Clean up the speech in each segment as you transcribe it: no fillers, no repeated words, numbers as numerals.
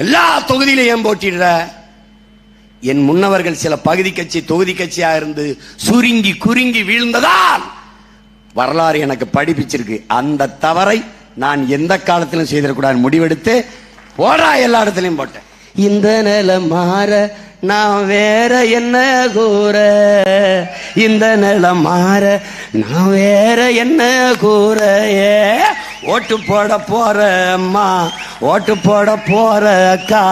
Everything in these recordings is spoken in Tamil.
எல்லா தொகுதியிலும் ஏன் போட்டிடுற? என் முன்னவர்கள் சில பகுதி கட்சி தொகுதி கட்சியா இருந்து சுருங்கி குறுங்கி வீழ்ந்ததால் வரலாறு எனக்கு படிப்பிச்சிருக்கு. அந்த தவறை நான் எந்த காலத்திலும் செய்திடக்கூடாது முடிவெடுத்து போடா எல்லா இடத்துலையும் போட்டேன். இந்த நிலை மாற நான் வேற என்ன கூற, இந்த நிலை மாற நான் வேற என்ன கூற. ஓட்டு போட போற அம்மா, ஓட்டு போட போற அக்கா,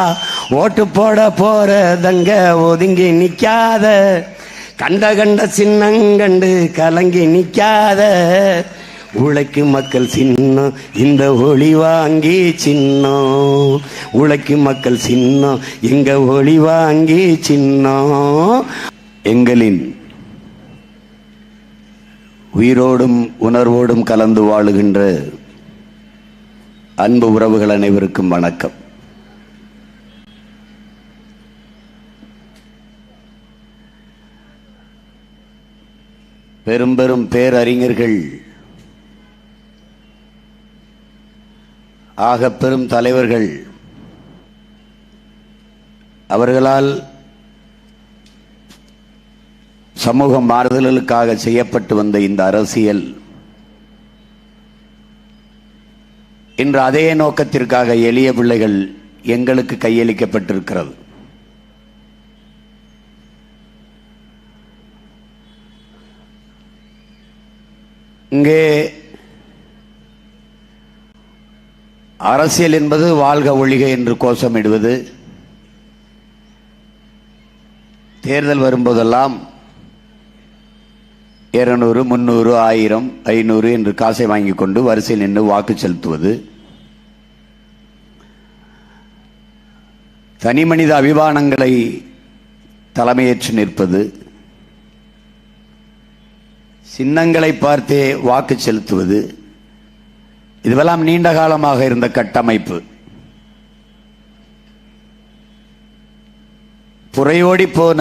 ஓட்டு போட போற தங்க ஒதுங்கி நிக்காத, கண்ட கண்ட சின்னங்கண்டு கலங்கி நிக்காத. உழைக்கும் மக்கள் சின்னம் இந்த ஒளி வாங்கி சின்னம், உழைக்கும் மக்கள் சின்னம் எங்க ஒளி வாங்கி சின்னம். எங்களின் உயிரோடும் உணர்வோடும் கலந்து வாழுகின்ற அன்பு உறவுகள் அனைவருக்கும் வணக்கம். பெரும் பெரும் பேரறிஞர்கள், ஆக பெரும் தலைவர்கள், அவர்களால் சமூக மாறுதலுக்காக செய்யப்பட்டு வந்த இந்த அரசியல் இன்று அதே நோக்கத்திற்காக எளிய பிள்ளைகள் எங்களுக்கு கையளிக்கப்பட்டிருக்கிறது. இங்கே அரசியல் என்பது வாழ்க ஒழிக என்று கோஷமிடுவது, தேர்தல் வரும்போதெல்லாம் 200, 300, 1000, 500 என்று காசை வாங்கி கொண்டு வரிசையில் நின்று வாக்கு செலுத்துவது, தனி மனித அபிமானங்களை தலைமையேற்று நிற்பது, சின்னங்களை பார்த்தே வாக்கு செலுத்துவது, இதுவெல்லாம் நீண்ட காலமாக இருந்த கட்டமைப்பு. புறையோடி போன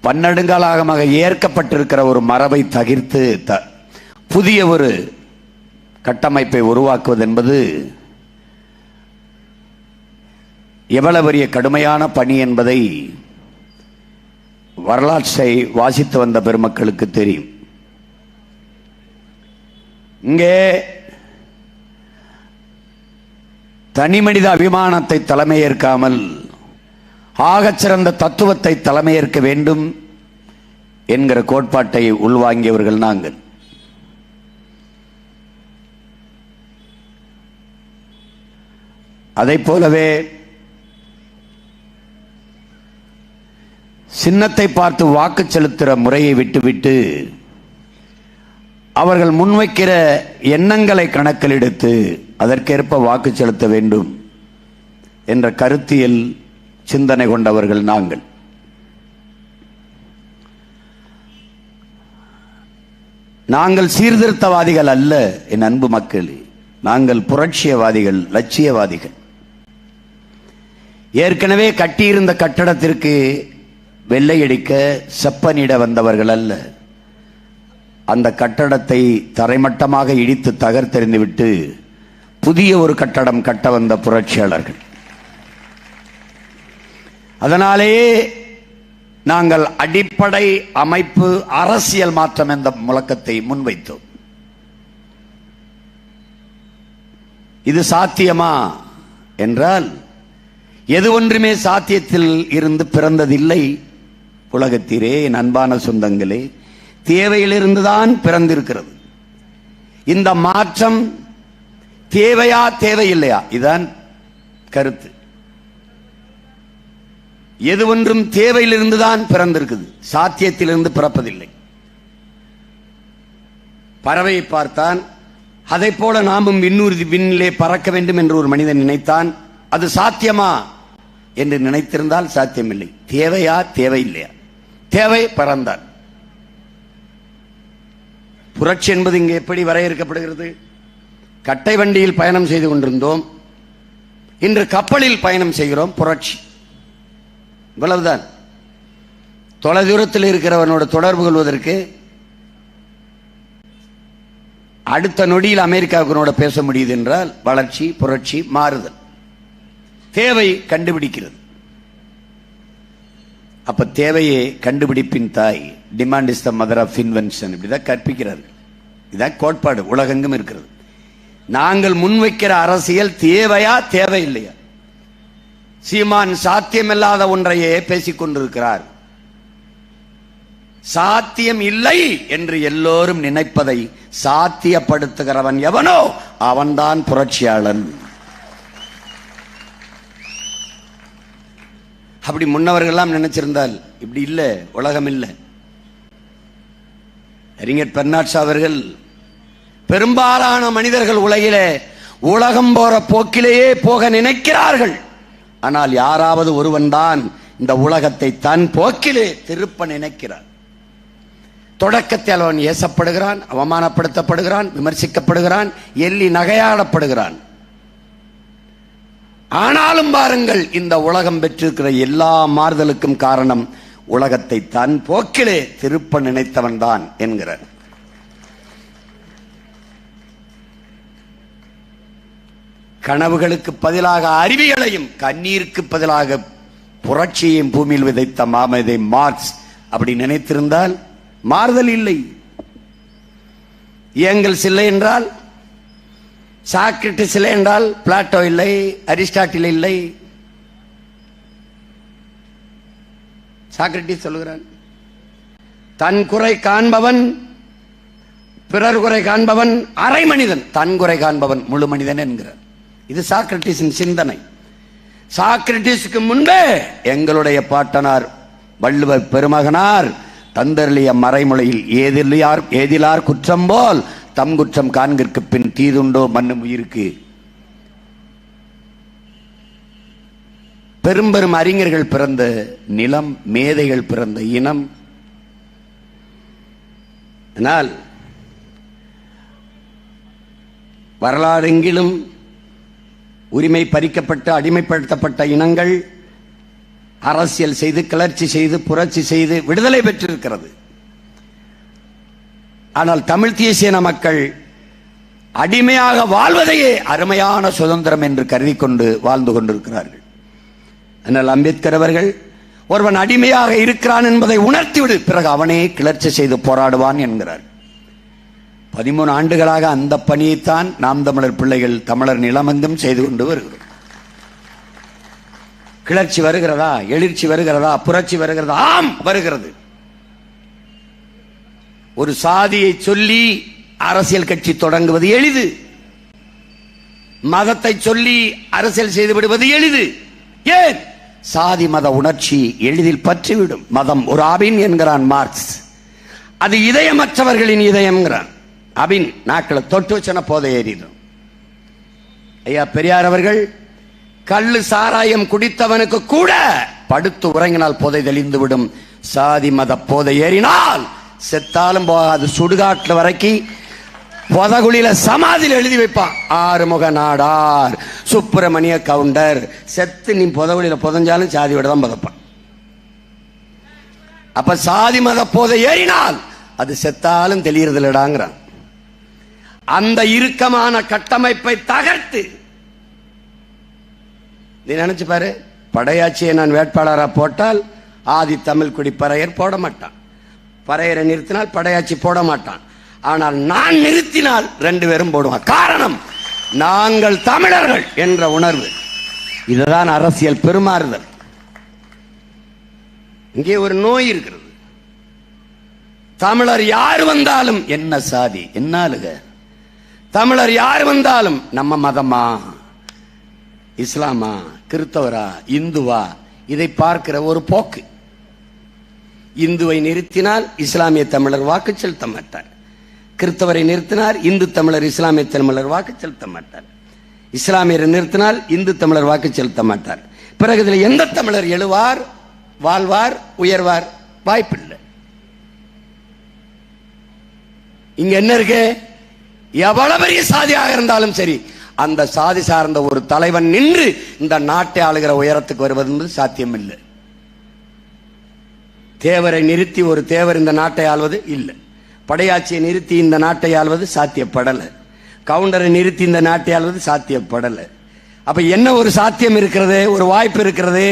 பன்னெடுங்காலமாக ஏற்கப்பட்டிருக்கிற ஒரு மரபை தகிர்த்து புதிய ஒரு கட்டமைப்பை உருவாக்குவது என்பது எவ்வளவு பெரிய கடுமையான பணி என்பதை வரலாற்றை வாசித்து வந்த பெருமக்களுக்கு தெரியும். இங்கே தனி மனித அபிமானத்தை தலைமையேற்காமல் ஆகச்சிறந்த தத்துவத்தை தலைமையேற்க வேண்டும் என்கிற கோட்பாட்டை உள்வாங்கியவர்கள் நாங்கள். அதைப் போலவே சின்னத்தை பார்த்து வாக்கு செலுத்துகிற முறையை விட்டுவிட்டு அவர்கள் முன்வைக்கிற எண்ணங்களை கணக்கில் எடுத்து அதற்கேற்ப வாக்கு செலுத்த வேண்டும் என்ற கருத்தியல் சிந்தனை கொண்டவர்கள் நாங்கள். நாங்கள் சீர்திருத்தவாதிகள் அல்ல என் அன்பு மக்களே, நாங்கள் புரட்சியவாதிகள், லட்சியவாதிகள். ஏற்கனவே கட்டியிருந்த கட்டடத்திற்கு வெள்ளையடிக்க செப்பனிட வந்தவர்கள் அல்ல. அந்த கட்டடத்தை தரைமட்டமாக இடித்து தகர்த்தெறிந்துவிட்டு புதிய ஒரு கட்டடம் கட்ட வந்த புரட்சியாளர்கள். அதனாலேயே நாங்கள் அடிப்படை அமைப்பு அரசியல் மாற்றம் என்ற முழக்கத்தை முன்வைத்தோம். இது சாத்தியமா என்றால் எது ஒன்றுமே சாத்தியத்தில் இருந்து பிறந்ததில்லை. உலகத்திலே என் அன்பான சொந்தங்களே, தேவையிலிருந்துதான் பிறந்திருக்கிறது. இந்த மாற்றம் தேவையா தேவையில்லையா? இதுதான் கருத்து. எது ஒன்றும் தேவையிலிருந்துதான் பிறந்திருக்குது, சாத்தியத்திலிருந்து பிறப்பதில்லை. பறவையை பார்த்தான், அதை போல நாமும் விண்ணிலே பறக்க வேண்டும் என்று ஒரு மனிதன் நினைத்தான். அது சாத்தியமா என்று நினைத்திருந்தால் சாத்தியமில்லை. தேவையா தேவையில்லையா? தேவை, பறந்தான். புரட்சி என்பது இங்கே எப்படி வரையறுக்கப்படுகிறது? கட்டை வண்டியில் பயணம் செய்து கொண்டிருந்தோம், இன்று கப்பலில் பயணம் செய்கிறோம். புரட்சி இவ்வளவுதான். தொலைதூரத்தில் இருக்கிறவனோட தொடர்பு கொள்வதற்கு அடுத்த நொடியில் அமெரிக்காவுக்கு பேச முடியுது என்றால் வளர்ச்சி, புரட்சி, மாறுதல். தேவை கண்டுபிடிக்கிறது. அப்ப தேவையே கண்டுபிடிப்பின் தாய். Demand is the mother of invention. இப்படிதான் கற்பிக்கிறார்கள். இதான் கோட்பாடு உலகெங்கும் இருக்கிறது. நாங்கள் முன்வைக்கிற அரசியல் தேவையா தேவையில்லையா? சீமான் சாத்தியமில்லாத ஒன்றையே பேசிக் கொண்டிருக்கிறார். சாத்தியம் இல்லை என்று எல்லோரும் நினைப்பதை சாத்தியப்படுத்துகிறவன் எவனோ அவன்தான் புரட்சியாளன். அப்படி முன்னவர்கள்லாம் நினைச்சிருந்தால் இப்படி இல்லை, உலகம் இல்லை. அறிஞர் பெர்னாட்ஷா அவர்கள் பெரும்பாலான மனிதர்கள் உலகிலே உலகம் போற போக்கிலேயே போக நினைக்கிறார்கள். ஆனால் யாராவது ஒருவன் தான் இந்த உலகத்தை தன் போக்கிலே திருப்ப நினைக்கிறான். தொடக்கத்தில் அவன் ஏசப்படுகிறான், அவமானப்படுத்தப்படுகிறான், விமர்சிக்கப்படுகிறான், எள்ளி நகையாடப்படுகிறான். ஆனாலும் பாருங்கள், இந்த உலகம் பெற்றிருக்கிற எல்லா மாறுதலுக்கும் காரணம் உலகத்தை தன் போக்கிலே திருப்ப நினைத்தவன் தான் என்கிறார். கனவுகளுக்கு பதிலாக அறிவியலையும் கண்ணீருக்கு பதிலாக புரட்சியையும் பூமியில் விதைத்த மாமேதை மார்க்ஸ் அப்படி நினைத்திருந்தால் மாறுதல் இல்லை. ஏங்கல்ஸ் இல்லை என்றால், சாக்ரட்டிஸ் இல்லை என்றால், பிளாட்டோ இல்லை, அரிஸ்டாட்டில் இல்லை. சாக்ரட்டிஸ் சொல்லுகிறான், தன் குறை காண்பவன் பிறர் குறை காண்பவன் அரை மனிதன், தன் குறை காண்பவன் முழு மனிதன் என்கிறார். இது சாக்ரட்டிஸின் சிந்தனை. சாக்ரட்டிஸுக்கு முன்பே எங்களுடைய பாட்டனார் வள்ளுவர் பெருமகனார் தந்தருளிய மறைமொழியில் ஏதிலார் குற்றம் போல் தம் குற்றம் காண்கிற்கு பின் தீதுண்டோ மண்ணும் உயிருக்கு. பெரும் பெரும் அறிஞர்கள் பிறந்த நிலம், மேதைகள் பிறந்த இனம். ஆனால் வரலாறெங்கிலும் உரிமை பறிக்கப்பட்ட அடிமைப்படுத்தப்பட்ட இனங்கள் அரசியல் செய்து, கிளர்ச்சி செய்து, புரட்சி செய்து விடுதலை பெற்றிருக்கிறது. ஆனால் தமிழ் தேசிய மக்கள் அடிமையாக வாழ்வதையே அருமையான சுதந்திரம் என்று கருதி கொண்டு வாழ்ந்து கொண்டிருக்கிறார்கள். ஆனால் அம்பேத்கர் அவர்கள் ஒருவன் அடிமையாக இருக்கிறான் என்பதை உணர்த்திவிடு, பிறகு அவனே கிளர்ச்சி செய்து போராடுவான் என்கிறார். 13 ஆண்டுகளாக அந்த பணியைத்தான் நாம் தமிழர் பிள்ளைகள் தமிழர் நிலமெங்கும் செய்து கொண்டு வருகிறோம். கிளர்ச்சி வருகிறதா, எழுச்சி வருகிறதா, புரட்சி வருகிறதா? ஆம், வருகிறது. ஒரு சாதியை சொல்லி அரசியல் கட்சி தொடங்குவது எளிது. மதத்தை சொல்லி அரசியல் செய்து விடுவது எளிது. ஏன்? சாதி மத உணர்ச்சி எளிதில் பற்றிவிடும். மதம் ஒரு ஆபின் என்கிறான் மார்க்ஸ். அது இதயமற்றவர்களின் இதயம்ங்கிறான். அபின் நாக்களை தொட்டு வச்சன போதை ஏறிடும். ஐயா பெரியார் அவர்கள் கள்ளு சாராயம் குடித்தவனுக்கு கூட படுத்து உறங்கினால் போதை தெளிந்து விடும். சாதி மத போதை ஏறினால் செத்தாலும் போகாது. சுடுகாட்டுல வரைக்கும் பொதகுழியில சமாதியில் எழுதி வைப்பான், ஆறுமுக நாடார் சுப்பிரமணிய கவுண்டர். செத்து நீ பொதகுழியில புதஞ்சாலும் சாதி விட தான் புதப்பான். அப்ப சாதி மத போதை ஏறினால் அது செத்தாலும் தெளியறதில்லடாங்கிறான். அந்த இறுக்கமான கட்டமைப்பை தகர்த்து நீ நினைச்சு பாரு, படையாட்சியை நான் வேட்பாளராக போட்டால் ஆதி தமிழ் குடி பறையர் போட மாட்டான், பறையரை நிறுத்தினால் படையாட்சி போட மாட்டான். ஆனால் நான் நிறுத்தினால் 2 பேரும் போடுவான். காரணம், நாங்கள் தமிழர்கள் என்ற உணர்வு. இதுதான் அரசியல் பெருமாறுதல். இங்கே ஒரு நோய் இருக்கிறது. தமிழர் யார் வந்தாலும் என்ன சாதி, என்னாலுக தமிழர் யார் வந்தாலும் நம்ம மதமா, இஸ்லாமா, கிறிஸ்தவரா, இந்துவா, இதை பார்க்கிற ஒரு போக்கு. இந்துவை நிறுத்தினால் இஸ்லாமிய தமிழர் வாக்கு செலுத்த மாட்டார். கிறிஸ்தவரை நிறுத்தினார் இந்து தமிழர் இஸ்லாமிய தமிழர் வாக்கு செலுத்த மாட்டார். இஸ்லாமியரை நிறுத்தினால் இந்து தமிழர் வாக்கு செலுத்த மாட்டார். பிறகு இதில் எந்த தமிழர் எழுவார், வாழ்வார், உயர்வார்? வாய்ப்பில்லை. இங்க என்ன இருக்கு? எவ்வளவு பெரிய சாதியாக இருந்தாலும் சரி, அந்த சாதி சார்ந்த ஒரு தலைவன் நின்று இந்த நாட்டை ஆளுகிற உயரத்துக்கு வருவது என்பது சாத்தியம் இல்லை. தேவரை நிறுத்தி ஒரு தேவர் இந்த நாட்டை ஆள்வது இல்லை. படையாட்சியை நிறுத்தி இந்த நாட்டை ஆள்வது சாத்தியப்படலை. கவுண்டரை நிறுத்தி இந்த நாட்டை ஆள்வது சாத்தியப்படலை. அப்ப என்ன ஒரு சாத்தியம் இருக்கிறது, ஒரு வாய்ப்பு இருக்கிறது.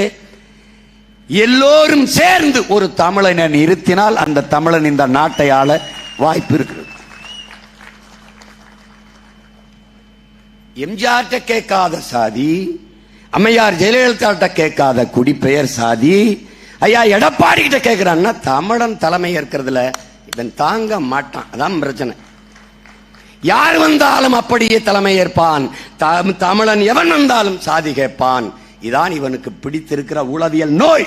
எல்லோரும் சேர்ந்து ஒரு தமிழனை நிறுத்தினால் அந்த தமிழன் இந்த நாட்டை ஆள வாய்ப்பு இருக்கிறது. எம்ஜிஆர்ட்ட கேட்காத சாதி, அம்மையார் ஜெயலலிதா கேட்காத குடிப்பெயர் சாதி, ஐயா எடப்பாடி கிட்ட கேட்கிறான்னா தமிழன் தலைமை ஏற்கிறதுல இவன் தாங்க மாட்டான். அதான் பிரச்சனை. யார் வந்தாலும் அப்படியே தலைமை ஏற்பான். தமிழன் எவன் வந்தாலும் சாதி கேட்பான். இதான் இவனுக்கு பிடித்திருக்கிற உளவியல் நோய்.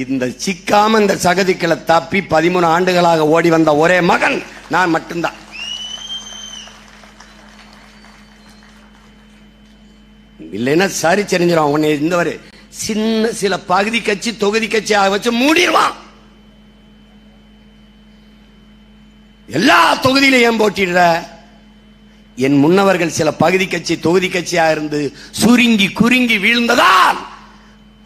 இந்த சிக்காம இந்த சகதிகளை தப்பி 13 ஆண்டுகளாக ஓடி வந்த ஒரே மகன் நான் மட்டும்தான். இல்லைன்னா சரி தெரிஞ்சிடும். உன்னை இந்த ஒரு சின்ன சில பகுதி கட்சி தொகுதி கட்சி வச்சு மூடிடுவான். எல்லா தொகுதியிலையும் போட்டிடுற. என் முன்னவர்கள் சில பகுதி கட்சி தொகுதி கட்சியா இருந்து சுருங்கி குறுங்கி வீழ்ந்ததால்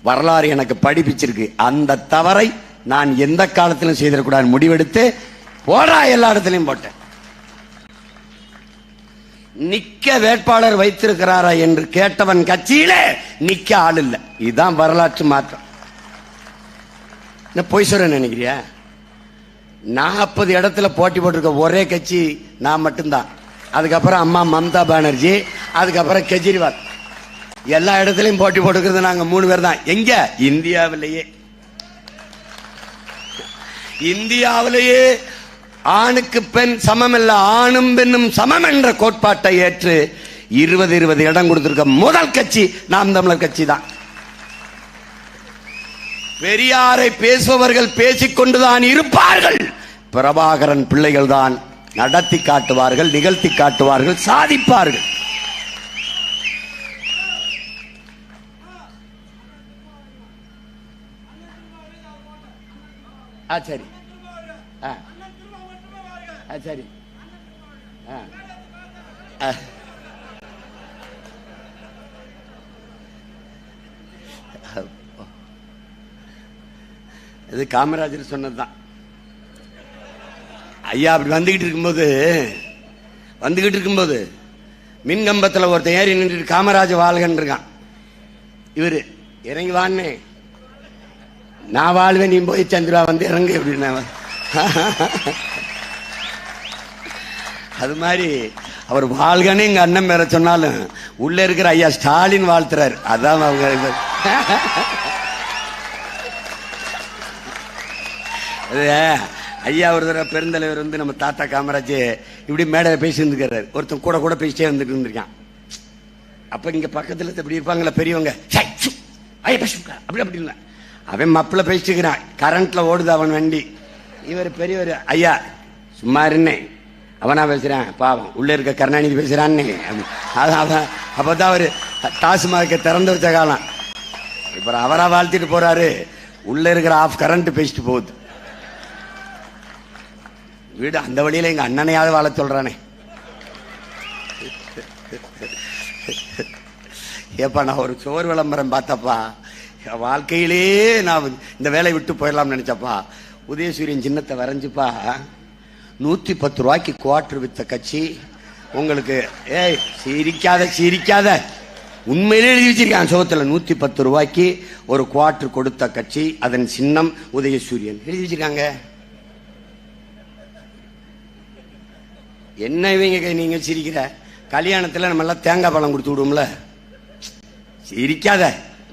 வரலாறு எனக்கு படிப்பிச்சிருக்கு. அந்த தவறை நான் எந்த காலத்திலும் செய்திடக்கூடாது முடிவெடுத்து போடா எல்லா இடத்திலையும் போட்டேன். நிக்க வேட்பாளர் வைத்திருக்கிறாரா என்று கேட்டவன் கட்சியிலே நிக்க ஆள் இல்லை. இதுதான் வரலாற்று மாற்றம். பொய் சொல்ற நினைக்கிறியா? 40 இடத்துல போட்டி போட்டிருக்க ஒரே கட்சி நான் மட்டும்தான். அதுக்கப்புறம் அம்மா மம்தா பானர்ஜி, அதுக்கப்புறம் கெஜ்ரிவால். எல்லா இடத்துலையும் போட்டி போட்டுக்கிறது நாங்க 3 பேர் தான். எங்க? இந்தியாவிலேயே ஆணுக்கு பெண் சமம் இல்ல, ஆணும் பெண்ணும் சமம் என்ற கோட்பாட்டை ஏற்று 20 இடம் கொடுத்திருக்க முதல் கட்சி நாம் தமிழர் கட்சி தான். பெரியாரை பேசுபவர்கள் பேசிக்கொண்டுதான் இருப்பார்கள். பிரபாகரன் பிள்ளைகள் தான் நடத்தி காட்டுவார்கள், நிகழ்த்தி காட்டுவார்கள், சாதிப்பார்கள். சரி சரி இது காமராஜர் சொன்னதுதான். ஐயா அப்படி வந்துகிட்டு இருக்கும்போது மின்கம்பத்தில் ஒருத்தன் ஏறி நின்று காமராஜ வாழ்கன்னு இருக்கான். இவரு இறங்கி வான்னு, நான் வாழ்வேன், நீ போய் சந்திரா வந்து இறங்கு அப்படின்னா. அது மாதிரி அவர் வாழ்கன்னு எங்க அண்ணன் மேல சொன்னாலும் உள்ள இருக்கிற ஐயா ஸ்டாலின் வாழ்த்துறாரு. அதான் அவங்க ஐயா ஒரு தடவை பெருந்தலைவர் வந்து நம்ம தாத்தா காமராஜ் இப்படி மேடையில் பேசி இருந்துக்கிறாரு. ஒருத்தன் கூட பேசிட்டே வந்துட்டு இருந்திருக்கான். அப்ப இங்க பக்கத்துல இப்படி இருப்பாங்களா பெரியவங்க, அப்படி இல்லை, அவன் மப்பிள பேசிக்கிறான். கரண்ட்ல ஓடுது அவன் வண்டி. இவர் பெரியவர், ஐயா சும்மா இருந்தேன், அவனா பேசுறான், பாவம் உள்ள இருக்க கருணாநிதி பேசுறான்னு. அப்பதான் அவரு டாஸ்மாக திறந்து வச்ச காலம். இப்ப அவரா வாழ்த்திட்டு போறாரு, உள்ள இருக்கிற ஆஃப் கரண்ட் பேசிட்டு போகுது. வீடு அந்த வழியில எங்க அண்ணனையாவது வாழ சொல்றானே. ஏப்பா நான் ஒரு சோறு விளம்பரம் பார்த்தப்பா, வாழ்க்கையிலே நான் இந்த வேலையை விட்டு போயிடலாம் நினைச்சப்பா. உதயசூரியன் சின்னத்தை வரைஞ்சுப்பா, 110 ரூபாய்க்கு குவார்டர் வித்த கட்சி உங்களுக்கு. ஏய் சிரிக்காத உண்மையிலே எழுதி வச்சிருக்கான் சோகத்துல. 110 ரூபாய்க்கு ஒரு குவார்டர் கொடுத்த கட்சி, அதன் சின்னம் உதயசூரியன் எழுதி வச்சிருக்காங்க. என்ன இவங்க நீங்க சிரிக்கிற? கல்யாணத்துல நம்ம எல்லாம் தேங்காய் பழம் கொடுத்து விடுவோம்ல, சிரிக்காத.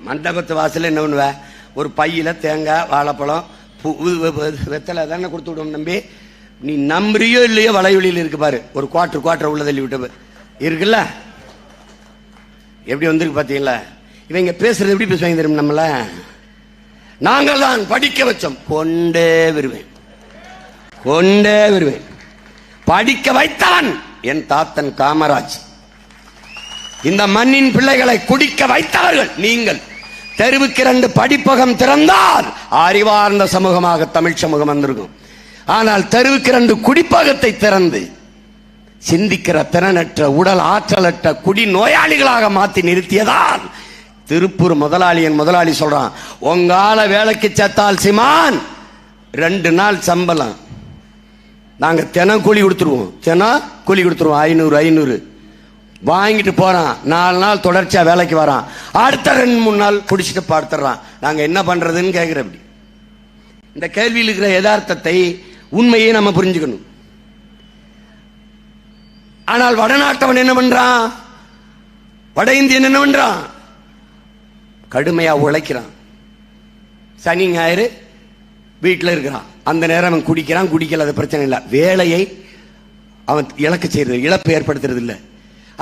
மண்டபத்து வாசல என்ன பண்ணுவ, ஒரு பையில தேங்காய் வாழைப்பழம் வெத்தலை தானே கொடுத்து விடுவோம். நம்பி நீ நம்புறியோ இல்லையோ வளைவெளியில் இருக்கு பாரு, ஒரு குவார்டர் உள்ள தள்ளி விட்டு இருக்குல்ல. எப்படி வந்திருக்கு பாத்தீங்களா? இவங்க பேசுறது எப்படி பேசுவாங்க தெரியும்? நம்மள நாங்கள் தான் படிக்க வச்சோம், கொண்டே வருவேன். படிக்க வைத்தவன் என் தாத்தன் காமராஜ். இந்த மண்ணின் பிள்ளைகளை குடிக்க வைத்தவர்கள் நீங்கள். தெருவுக்கு 2 படிப்பகம் திறந்தால் அறிவார்ந்த சமூகமாக தமிழ் சமூகம் வந்திருக்கும். ஆனால் தெருவுக்கு 2 குடிப்பகத்தை திறந்து சிந்திக்கிற திறனற்ற, உடல் ஆற்றலற்ற குடி நோயாளிகளாக மாற்றி நிறுத்தியதால் திருப்பூர் முதலாளி சொல்றான், உங்கால வேலைக்கு செத்தால் சிமான் 2 நாள் சம்பளம் நாங்க தினம் கூலி கொடுத்துருவோம். 500 வாங்கிட்டு போறான், 4 நாள் தொடர்ச்சியா வேலைக்கு வரான், அடுத்த 2-3 நாள் குடிச்சிட்டு படுத்துறான். நாங்க என்ன பண்றதுன்னு கேட்கிறோம். இந்த கேள்வியில் இருக்கிற யதார்த்தத்தை, உண்மையை நம்ம புரிஞ்சுக்கணும். ஆனால் வடநாட்டவன் என்ன பண்றான், வட இந்தியன் என்ன பண்றான், கடுமையா உழைக்கிறான். சனி ஞாயிறு வீட்டில் இருக்கிறான், அந்த நேரம் அவன் குடிக்கிறான், குடிக்கல, அது பிரச்சனை இல்லை. வேலையை அவன் இழக்க செய்யறது, இழப்பு ஏற்படுத்துறது இல்லை.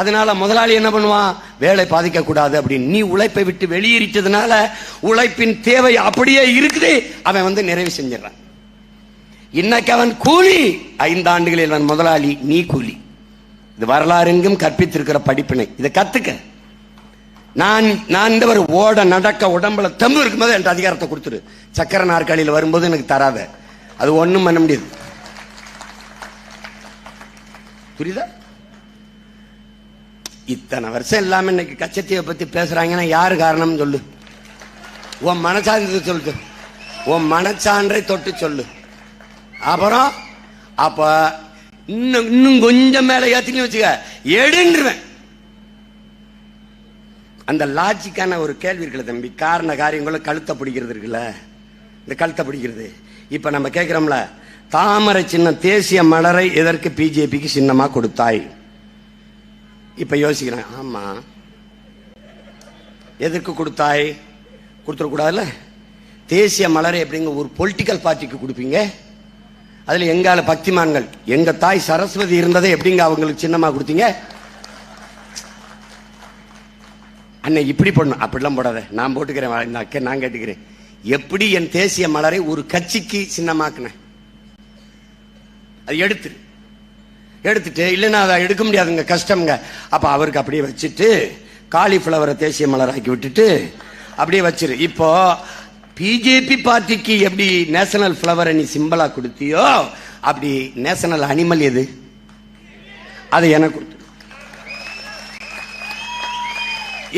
அதனால முதலாளி என்ன பண்ணுவான், வேலை பாதிக்க கூடாது அப்படின்னு நீ உழைப்பை விட்டு வெளியேறிட்டதுனால உழைப்பின் தேவை அப்படியே இருக்குது, அவன் நிறைவு செஞ்சிடறான். இன்னைக்கு அவன் கூலி, 5 ஆண்டுகளில் அவன் முதலாளி, நீ கூலி. இது வரலாறு எங்கும் கற்பித்திருக்கிற படிப்பினை, இதை கத்துக்க. நான் இந்த ஒரு ஓட நடக்க உடம்புல தெம்பு இருக்கும்போது என் அதிகாரத்தை கொடுத்துரு. சக்கர நாற்காலியில் வரும்போது எனக்கு தராத, அது ஒண்ணும் பண்ண முடியாது. புரியுதா? இத்தனை வருஷம் இல்லாம இன்னைக்கு கச்சத்தீவை பத்தி பேசுறாங்கன்னா யாரு காரணம் சொல்லு. உன் மனசான்றதை சொல்லு, உன் மனச்சான்றை தொட்டு சொல்லு. அப்புறம் அப்ப இன்னும் கொஞ்சம் மேல ஏத்தின்னு வச்சுக்க, எடுன்றுவேன். அந்த லாஜிக்கான ஒரு கேள்வி இருக்குல்ல தம்பி, காரண காரியங்களும் கழுத்தை பிடிக்கிறது இருக்குல்ல, இந்த கழுத்தை பிடிக்கிறது. இப்ப நம்ம கேட்கிறோம்ல, தாமரை சின்னம் தேசிய மலரை எதற்கு பிஜேபிக்கு சின்னமா கொடுத்தாய்? இப்ப யோசிக்கிறேன், ஆமா எதற்கு கொடுத்தாய்? கொடுத்துடக்கூடாதுல்ல. தேசிய மலரை எப்படிங்க ஒரு பொலிட்டிக்கல் பார்ட்டிக்கு கொடுப்பீங்க? அதுல எங்கால பக்திமான்கள், எங்க தாய் சரஸ்வதி இருந்ததை எப்படிங்க அவங்களுக்கு சின்னமா கொடுத்தீங்க? அண்ணே இப்படி போடணும், அப்படிலாம் போடாத, நான் போட்டுக்கிறேன், நான் கேட்டுக்கிறேன். எப்படி என் தேசிய மலரை ஒரு கட்சிக்கு சின்னமாக்குனேன்? அது எடுத்துட்டு இல்லைன்னா அதை எடுக்க முடியாதுங்க, கஷ்டம்ங்க. அப்ப அவருக்கு அப்படியே வச்சுட்டு காலிஃபிளவரை தேசிய மலராக்கி விட்டுட்டு அப்படியே வச்சிரு. இப்போ பிஜேபி பார்ட்டிக்கு எப்படி நேஷனல் பிளவரை நீ சிம்பிளா கொடுத்தியோ, அப்படி நேஷனல் அனிமல் எது, அது எனக்கு கொடுத்து.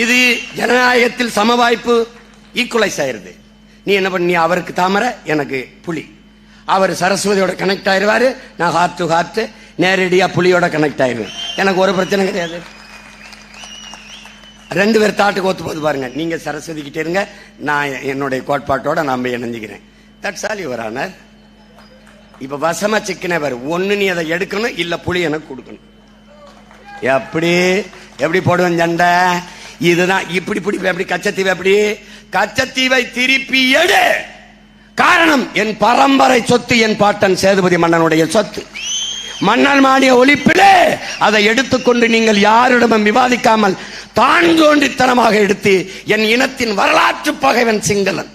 இது ஜனநாயகத்தில் சம வாய்ப்பு, ஈக்குவலைஸ் ஆயிருது. நீ என்ன பண்ணி, அவருக்கு தாமரை எனக்கு புலி, அவர் சரஸ்வதியோட கனெக்ட் ஆயிருவாரு, நான் ஹார்ட் டு ஹார்ட் நேரடியா புலியோட கனெக்ட் ஆயிருவேன். எனக்கு ஒரு பிரச்சனை கிடையாது. 2 பேர் தாட்டுக்கு ஒத்து போது பாருங்க. நீங்க சரஸ்வதி கிட்டே இருங்க, நான் என்னுடைய கோட்பாட்டோட நான் இணைஞ்சுக்கிறேன். That's all your honour. இப்ப வசமா சிக்கனே பாரு, ஒண்ணு நீ அதை எடுக்கணும், இல்ல புலி எனக்கு கொடுக்கணும். எப்படி போடுவேன் சண்டை? இதுதான் இப்படி எப்படி கச்சத்தீவை, எப்படி கச்சத்தீவை திருப்பி எடு. காரணம், என் பரம்பரை சொத்து, என் பாட்டன் சேதுபதி மன்னனுடைய சொத்து. மன்னன் மாடிய ஒழிப்பிலே அதை எடுத்துக்கொண்டு நீங்கள் யாரிடமும் விவாதிக்காமல் தான் தோன்றித்தனமாக எடுத்து என் இனத்தின் வரலாற்று பகைவன் சிங்களன்,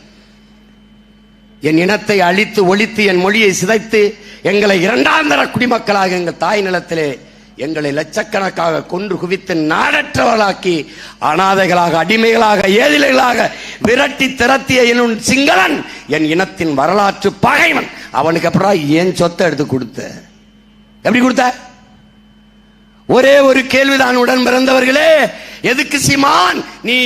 என் இனத்தை அழித்து ஒழித்து என் மொழியை சிதைத்து எங்களை 2ஆம் தர குடிமக்களாக எங்கள் தாய் நிலத்திலே எங்களை லட்சக்கணக்காக கொன்று குவித்து நாடற்றவர்களாக்கி அனாதைகளாக, அடிமைகளாக, ஏதிலைகளாக விரட்டி திரட்டிய என் சிங்களன் என் இனத்தின் வரலாற்று பகைவன். அவனுக்கு அப்புறம் ஏன் சொத்தை எடுத்து கொடுத்த? எப்படி கொடுத்த? ஒரே ஒரு கேள்விதான் உடன் பிறந்தவர்களே, எதுக்கு சீமான் நீ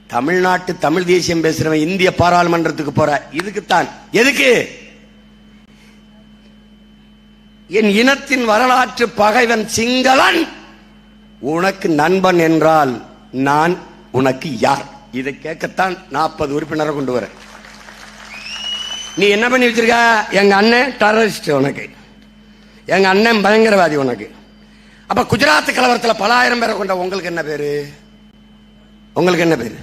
தமிழ்நாட்டு தமிழ் தேசியம் பேசுறவன் இந்திய பாராளுமன்றத்துக்கு போற? இதுக்குத்தான். எதுக்கு? என் இனத்தின் வரலாற்று பகைவன் சிங்களன் உனக்கு நண்பன் என்றால் நான் உனக்கு யார்? இதை கேட்கத்தான் 40 உறுப்பினரை கொண்டு வர. நீ என்ன பண்ணி வச்சிருக்க? எங்க அண்ணன் டெரரிஸ்ட், உனக்கு எங்க அண்ணன் பயங்கரவாதி உனக்கு. அப்ப குஜராத் கலவரத்தில் பல ஆயிரம் பேரை கொண்ட உங்களுக்கு என்ன பேரு? உங்களுக்கு என்ன பேரு?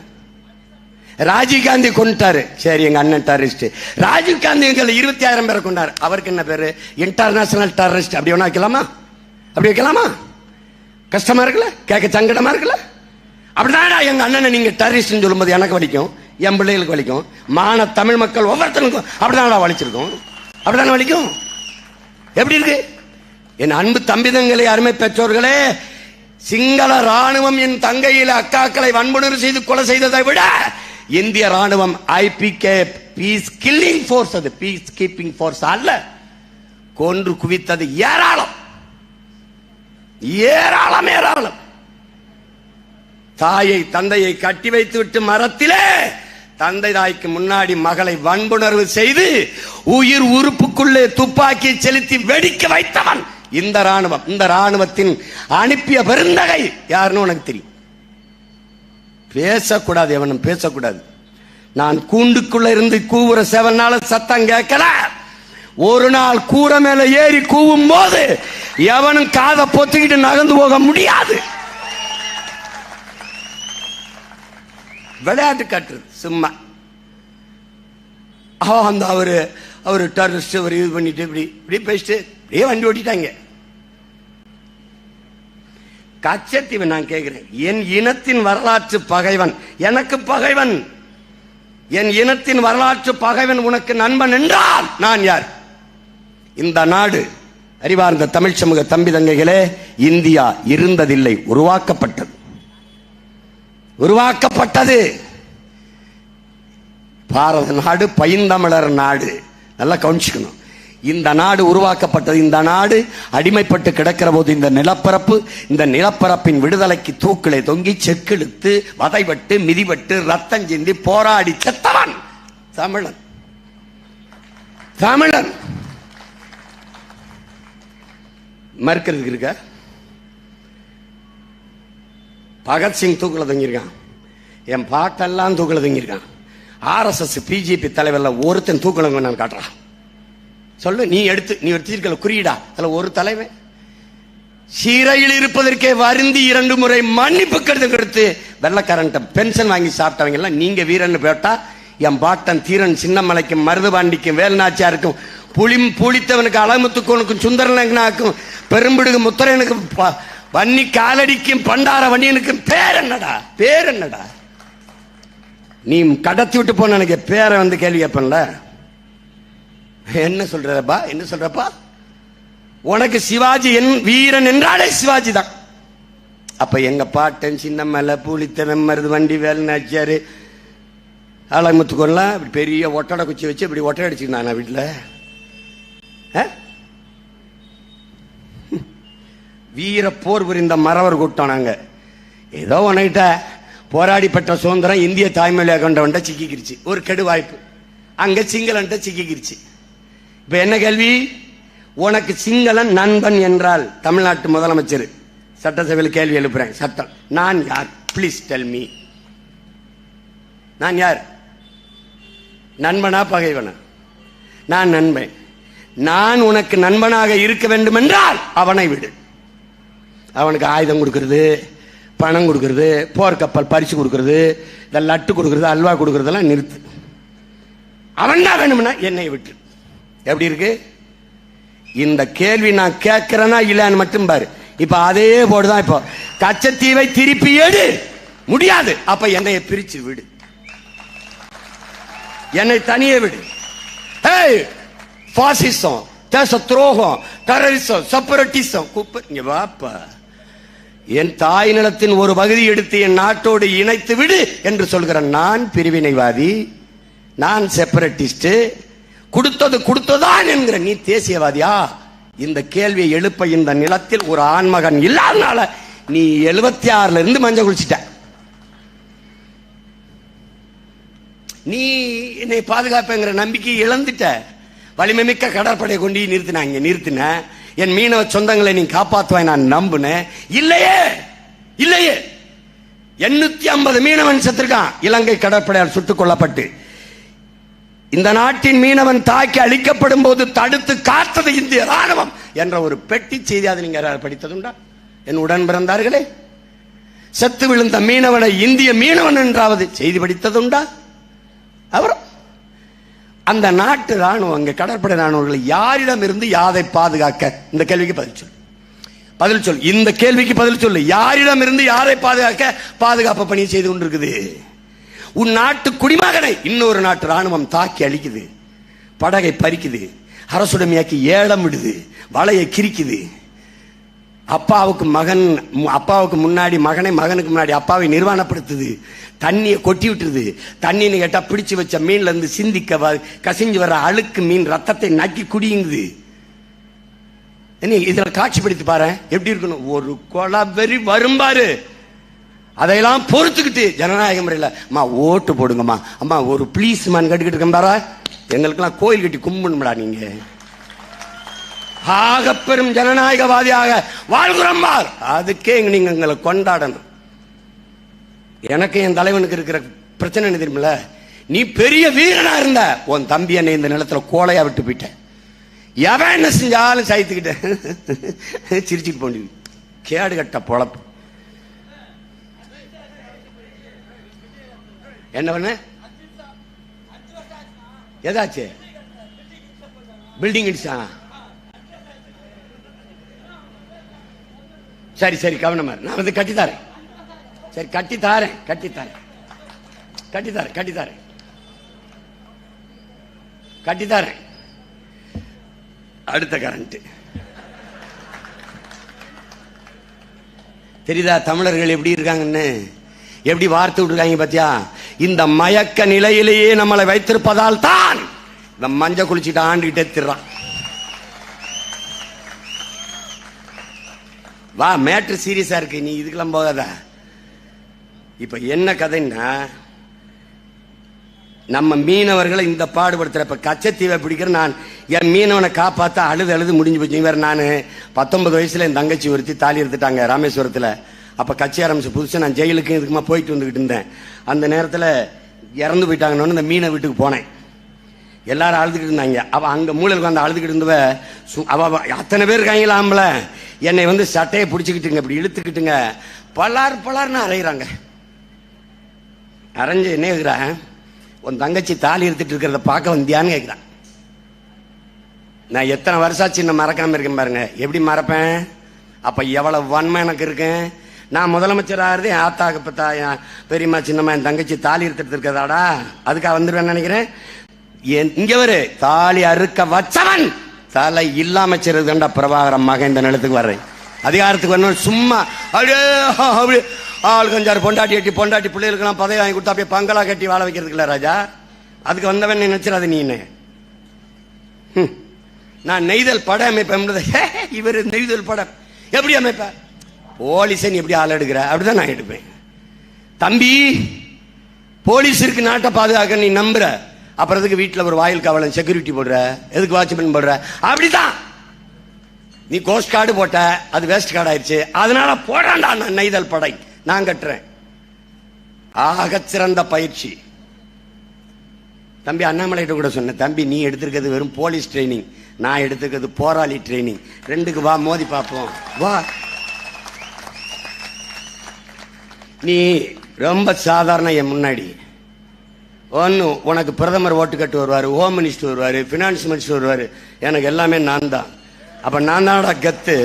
ராஜீவ் காந்தி கொண்டாரு, சரி எங்க அண்ணன் டெரரிஸ்ட். ராஜீவ் காந்தி 20,000 பேரை கொண்டாரு, அவருக்கு என்ன பேரு? International terrorist. அப்படி ஒண்ணா வைக்கலாமா? அப்படி வைக்கலாமா? கஷ்டமா இருக்குல்ல, கேட்க சங்கடமா இருக்குல்ல. அப்படிதான் எங்க அண்ணனை நீங்க டெரரிஸ்ட் சொல்லும்போது எனக்கு வலிக்கும், என் பிள்ளைகளுக்கு வலிக்கும், மான தமிழ் மக்கள் ஒவ்வொருத்தருக்கும் அப்படிதான் வலிச்சிருக்கும். அப்படிதான் வலிக்கும். எப்படி இருக்கு? என் அன்பு தம்பிதங்களே, அருமை பெற்றோர்களே, சிங்கள ராணுவம் என் தங்கையில அக்காக்களை வன்புணர்வு செய்து கொலை செய்ததை விட இந்திய ராணுவம் ஐபிகே பீஸ் கில்லிங் போர்ஸ், அது பீஸ் கீப்பிங் போர்ஸ் அல்ல, கொன்று குவித்தது ஏராளம் ஏராளம் ஏராளம். தாயை தந்தையை கட்டி வைத்து விட்டு மரத்திலே தந்தை தாய்க்கு முன்னாடி மகளை வன்புணர்வு செய்து உயிர் உறுப்புக்குள்ளே துப்பாக்கி செலுத்தி வெடிக்க வைத்தவன் இந்த ராணுவம், இந்த ராணுவத்தின் அனுப்பிய பெருந்தகை யாருன்னு உனக்கு தெரியும். பேசக்கூடாது, எவனும் பேசக்கூடாது. நான் கூண்டுக்குள்ள இருந்து கூவுற 7 நாள் சத்தம் கேட்கல. ஒரு நாள் கூரை மேல ஏறி கூவும் போது எவனும் காதை பொத்திக்கிட்டு நகர்ந்து போக முடியாது. விளையாட்டு காட்டுறது சும்மா. அந்த அவரு டெரரிஸ்ட் ஒரு இது பண்ணிட்டு இப்படி பேசிட்டு அப்படியே வண்டி ஓட்டிட்டாங்க. கச்சத்தீவு நான் கேட்கிறேன், என் இனத்தின் வரலாற்று பகைவன் எனக்கு பகைவன், என் இனத்தின் வரலாற்று பகைவன் உனக்கு நண்பன் என்றால் நான் யார்? இந்த நாடு, அறிவார்ந்த தமிழ் சமூக தம்பி தங்கைகளே, இந்தியா இருந்ததில்லை, உருவாக்கப்பட்டது. உருவாக்கப்பட்டது பாரத நாடு, பைந்தமிழர் நாடு. நல்லா கவனிச்சுக்கணும். இந்த நாடு உருவாக்கப்பட்டது. இந்த நாடு அடிமைப்பட்டு கிடக்கிற போது இந்த நிலப்பரப்பு, இந்த நிலப்பரப்பின் விடுதலைக்கு தூக்கிலே தொங்கி செக்கிழுத்து வதைபட்டு மிதிபட்டு ரத்தம் சிந்தி போராடி செத்தவன் தமிழன். தமிழன் மறுக்கிறதுக்கு இருக்க? பகத்சிங் தூக்கில தொங்கியிருக்கான், என் பாட்டெல்லாம் தூக்கில தொங்கியிருக்கான். RSS பிஜேபி தலைவர்ல ஒருத்தன் தூக்கில நான் காட்டுறான். சொல்லு, நீ எடுத்து குறியீடா அதுல ஒரு தலைவன் சிறையில் இருப்பதற்கே வருந்தி 2 முறை மன்னிப்பு கடிதம் கொடுத்து வெள்ளக்காரன்ட்ட பென்ஷன் வாங்கி சாப்பிட்டவங்க எல்லாம் நீங்க வீரன்னு போட்டா, என் பாட்டன் தீரன் சின்னமலைக்கும் மருதுபாண்டிக்கும் வேல்நாச்சியாருக்கும் புளித்தவனுக்கு அலமுத்துக்கோனுக்கும் சுந்தரலங்கனாக்கும் பெரும்பிடுகு முத்தரனுக்கும் வன்னி காலடிக்கும் பண்டார வண்டியனுக்கும் பேர் என்னடா? பேர் என்னடா? நீ கடத்தி விட்டு போன எனக்கு பேரை வந்து கேள்வி கேட்பேன்ல. என்ன சொல்றப்பா? என்ன சொல்றப்பா? உனக்கு சிவாஜி வீரன் என்றாலே சிவாஜி தான். அப்ப எங்க பாட்டன் சின்னமலை புலித்தனம் மருது வண்டி வேல்நாச்சியாரு அலமுத்துக்கோன்லாம் இப்படி பெரிய ஒட்டடை குச்சி வச்சு இப்படி ஒட்டடை அடிச்சுக்கினான் வீட்டுல. வீர போர் புரிந்த மறவர் கூட்டம் நாங்க. ஏதோ உனக்கிட்ட போராடி பெற்ற சுதந்திரம் இந்திய தாய்மொழியாக கொண்டவன்ட்ட சிக்கிக்கிருச்சு, ஒரு கெடு வாய்ப்பு. அங்க சிங்களன்ட்ட சிக்கிக்கிருச்சு. இப்ப என்ன கேள்வி? உனக்கு சிங்களன் நண்பன் என்றால், தமிழ்நாட்டு முதலமைச்சர் சட்டசபையில் கேள்வி எழுப்புறேன், சட்டம், நான் யார்? Please tell me. நான் யார்? நண்பனா பகைவனா? நான் நண்பன். நான் உனக்கு நண்பனாக இருக்க வேண்டும் என்றால் அவனை விடு. அவனுக்கு ஆயுதம் கொடுக்கறது, பணம் கொடுக்கறது, போர்க்கப்பல் பரிசு கொடுக்கறது, இந்த லட்டு கொடுக்கறது, அல்வா கொடுக்கறதெல்லாம் நிறுத்து. அவன் தான் வேணும்னா என்னை விட்டு. எப்படி இருக்கு இந்த கேள்வி? நான் கேட்கிறேன்னா இல்லன்னு மட்டும் பாரு. இப்ப அதே போடுதான். இப்போ கச்சத்தீவை திருப்பி எடு, முடியாது. அப்ப என்னை பிரிச்சு விடு, என்னை தனியே விடு. பாசிசம், தேச துரோகம், டெரரிசம், செப்பரேட்டிசம் இங்க வாப்பா. என் தாய் நிலத்தின் ஒரு பகுதி எடுத்து என் நாட்டோடு இணைத்து விடு என்று சொல்கிற நான் பிரிவினைவாதி, நான் செப்பரேட்டிஸ்ட். கொடுத்தது கொடுத்ததான் என்கிற நீ தேசியவாதியா? இந்த கேள்வியை எழுப்ப இந்த நிலத்தில் ஒரு ஆண்மகன் இல்லாதனால நீ 76ல இருந்து மஞ்சள் குளிச்சிட்ட. நீ என்னை பாதுகாப்புங்கிற நம்பிக்கை இழந்துட்ட. வலிமை மிக்க கடற்படை கொண்டு நிறுத்தின. என் மீனவ சொந்தங்களை நீ காப்பாற்றுவாய் நான் நம்புனேன். இல்லையே, இல்லையே. 850 மீனவன் செத்துருக்கான் இலங்கை கடற்படையால் சுட்டுக் கொல்லப்பட்டு. இந்த நாட்டின் மீனவன் தாக்கி அழிக்கப்படும் போது தடுத்து காத்தது இந்திய ராணுவம் என்ற ஒரு பெட்டி செய்தி அது நீங்க படித்ததுண்டா? என் உடன் பிறந்தார்களே, செத்து விழுந்த மீனவனை இந்திய மீனவன் என்றாவது செய்தி படித்ததுண்டா? அவர் அந்த நாட்டு ராணுவம், அங்க கடற்படை ராணுவங்களை யாரிடம் இருந்து யாரை பாதுகாக்க? இந்த கேள்விக்கு பதில் சொல். இந்த கேள்விக்கு பதில் சொல்லு. யாரிடம் இருந்து யாரை பாதுகாக்க பாதுகாப்பு பணியை செய்து கொண்டிருக்குது? உன் நாட்டு குடிமகனை இன்னொரு நாட்டு ராணுவம் தாக்கி அழிக்குது, படகை பறிக்குது, அரசுடைமையாக்கி ஏலம் விடுது, வலையை கிரிக்குது. அப்பாவுக்கு முன்னாடி மகனை, மகனுக்கு முன்னாடி அப்பாவை நிர்வாணப்படுத்துது, தண்ணியை கொட்டி விட்டுருது. தண்ணின்னு கேட்டா பிடிச்சு வச்ச மீன்ல இருந்து சிந்திக்க கசிஞ்சு வர அழுக்கு மீன் ரத்தத்தை நக்கி குடியுங்குது. இதுல காட்சிப்படுத்தி பாரு எப்படி இருக்கணும். ஒரு கொலவெறி வரும்பாரு, அதையெல்லாம் பொறுத்துக்கிட்டு ஜனநாயக முறையில் அம்மா ஓட்டு போடுங்கம்மா, அம்மா ஒரு ப்ளீஸ் மேன் கட்டுக்கிட்டு இருக்கா, எங்களுக்கெல்லாம் கோயில் கட்டி கும்பிடும்டா நீங்க. ஆகப்பெரும் ஜனநாயகவாதியாக வாழ்கிறோம். அதுக்கே நீங்க எங்களை கொண்டாடணும். எனக்கு என் தலைவனுக்கு இருக்கிற பிரச்சனை என்ன தெரியுமில்ல? நீ பெரிய வீரனா இருந்த, உன் தம்பி என்னை இந்த நிலத்துல கோலையா விட்டு போயிட்ட. எவன் என்ன செஞ்சாலும் சைத்துக்கிட்ட சிரிச்சுட்டு போண்டி கேடு கட்ட பொழப்பு. என்ன பண்ண ஏதாச்சு பில்டிங் இடிச்சா? சரி சரி கவனமா, நான் வந்து கட்டித்தாரேன். சரி கட்டித்தாரேன் கட்டித்தாரேன் கட்டித்தாரேன் கட்டித்தாரேன் கட்டித்தாரேன். அடுத்த கரண்ட் தெரியுதா? தமிழர்கள் எப்படி இருக்காங்கன்னு, எப்படி வார்த்தை விட்டுருக்காங்க பாத்தியா? இந்த மயக்க நிலையிலேயே நம்மளை வைத்திருப்பதால் தான் இந்த மஞ்ச குளிச்சுட்டு ஆண்டுகிட்டே திர்றான். வா, மேட்ரு சீரியஸா இருக்கு, நீ இதுக்கெல்லாம் போகாத. இப்ப என்ன கதைன்னா, நம்ம மீனவர்களை இந்த பாடுபடுத்துற, இப்ப கச்சத்தீவை பிடிக்கிற நான் என் மீனவனை காப்பாத்த அழுது அழுது முடிஞ்சு போச்சு. வேற நான் 19 வயசுல என் தங்கச்சி ஒருத்தி தாலி எடுத்துட்டாங்க ராமேஸ்வரத்துல. அப்ப கட்சி ஆரம்பிச்சு புதுசு நான் ஜெயிலுக்கு இதுக்குமா போயிட்டு வந்துகிட்டு இருந்தேன். அந்த நேரத்தில் இறந்து போயிட்டாங்கன்னு இந்த மீனை வீட்டுக்கு போனேன். எல்லாரும் அழுதுகிட்டு இருந்தாங்க. அவ அங்க மூலையில் உட்காந்து அழுதுகிட்டு இருந்தவ, அவ அத்தனை பேர் இருக்காங்களா ஆம்பள, என்னை வந்து சட்டையை பிடிச்சிக்கிட்டுங்க இப்படி இழுத்துக்கிட்டுங்க பலார் பலார்னு அரைகிறாங்க. அரைஞ்சு என்ன கேட்குறேன், உன் தங்கச்சி தாலி எடுத்துட்டு இருக்கிறத பார்க்க வந்தியான்னு கேட்குறான். நான் எத்தனை வருஷம் சின்ன மறக்காம இருக்கேன் பாருங்க. எப்படி மறப்பேன்? அப்ப எவ்வளவு வன்மை எனக்கு இருக்கேன். நான் முதலமைச்சராக ஆத்தாக்கு பத்தா பெரியம்மா சின்னம்மா என் தங்கச்சி தாலி எடுத்துட்டு இருக்கிறதாடா, அதுக்காக வந்துருவேன் நினைக்கிறேன். இங்க ஒரு தாலி அறுக்க வச்சவன் தலை இல்லாம செய்யறதுண்டா பிரபாகரம் மகன் இந்த நிலத்துக்கு வர்றேன். அதிகாரத்துக்கு வரணும் சும்மா அப்படியே அப்படி ஆள் கொஞ்சம் பொண்டாட்டி கட்டி பொண்டாட்டி பிள்ளைகளுக்கெல்லாம் பதவி வாங்கி கொடுத்தா அப்படியே பங்களா கட்டி வாழ வைக்கிறதுக்கு இல்ல ராஜா. அதுக்கு வந்தவன் நினைச்சிடாது நீ. நான் நெய்தல் படம் அமைப்பேன். இவர் நெய்தல் படம் எப்படி அமைப்ப? போலீஸை எப்படி ஆள் எடுக்கிற அப்படிதான் நான் எடுப்பேன். தம்பி, போலீஸ் இருக்கு நாட்டை பாதுகாக்க, நீ நம்புற, அப்புறத்துக்கு வீட்டில் ஒரு வாயில் காவலன் செக்யூரிட்டி போடுற, எதுக்கு வாட்ச்மேன் போடுற? அப்படிதான் நீ கோஸ்ட் கார்டு போட்ட, அது வேஸ்ட் கார்டு ஆயிடுச்சு, அதனால போடாண்டா நான் நெய்தல் படை நான் கட்டுறேன். ஆக சிறந்த பயிற்சி. தம்பி அண்ணாமலைகிட்ட கூட சொன்னேன், தம்பி நீ எடுத்திருக்கிறது வெறும் போலீஸ் ட்ரைனிங், நான் எடுத்திருக்கிறது போராளி ட்ரைனிங், ரெண்டுக்கு வா மோதி பார்ப்போம் வா. நீ ரொம்ப சாதாரண என் முன்னாடி ஒன்னு உனக்கு பிரதமர் ஓட்டு கட்டு வருவாரு, ஹோம் மினிஸ்டர் வருவாரு, பினான்ஸ் மினிஸ்டர் வருவாரு, எனக்கு எல்லாமே நான் தான். அப்ப நான் தானடா கத்து.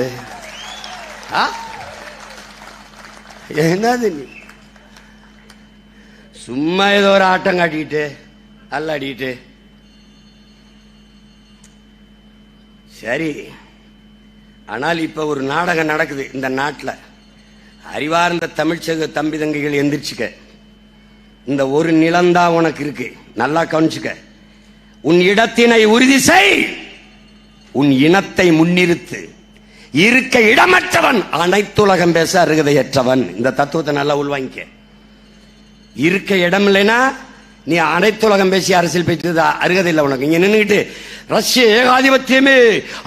என்னது நீ சும்மா ஏதோ ஒரு ஆட்டம் காட்டிக்கிட்டு அல்லாடிக்கிட்டு. சரி, ஆனால் இப்ப ஒரு நாடகம் நடக்குது இந்த நாட்டில். அறிவார்ந்த தமிழ்ச்சக தம்பி தங்கைகள் எந்திரிச்சுக்க. இந்த ஒரு நிலந்தா உனக்கு இருக்கு, நல்லா கவனிச்சுக்க. உன் இடத்தினை உறுதி செய், உன் இனத்தை முன்னிறுத்து. இருக்க இடமற்றவன் அனைத்துலகம் பேச அருகதையற்றவன். இந்த தத்துவத்தை நல்லா உள்வாங்கிக்க. இருக்க இடம் இல்லைன்னா நீ அனைத்துலகம் பேசி அரசியல் பேசுறது அருகதை இல்லை உனக்கு. இங்க நின்றுகிட்டு ரஷ்ய ஏகாதிபத்தியமே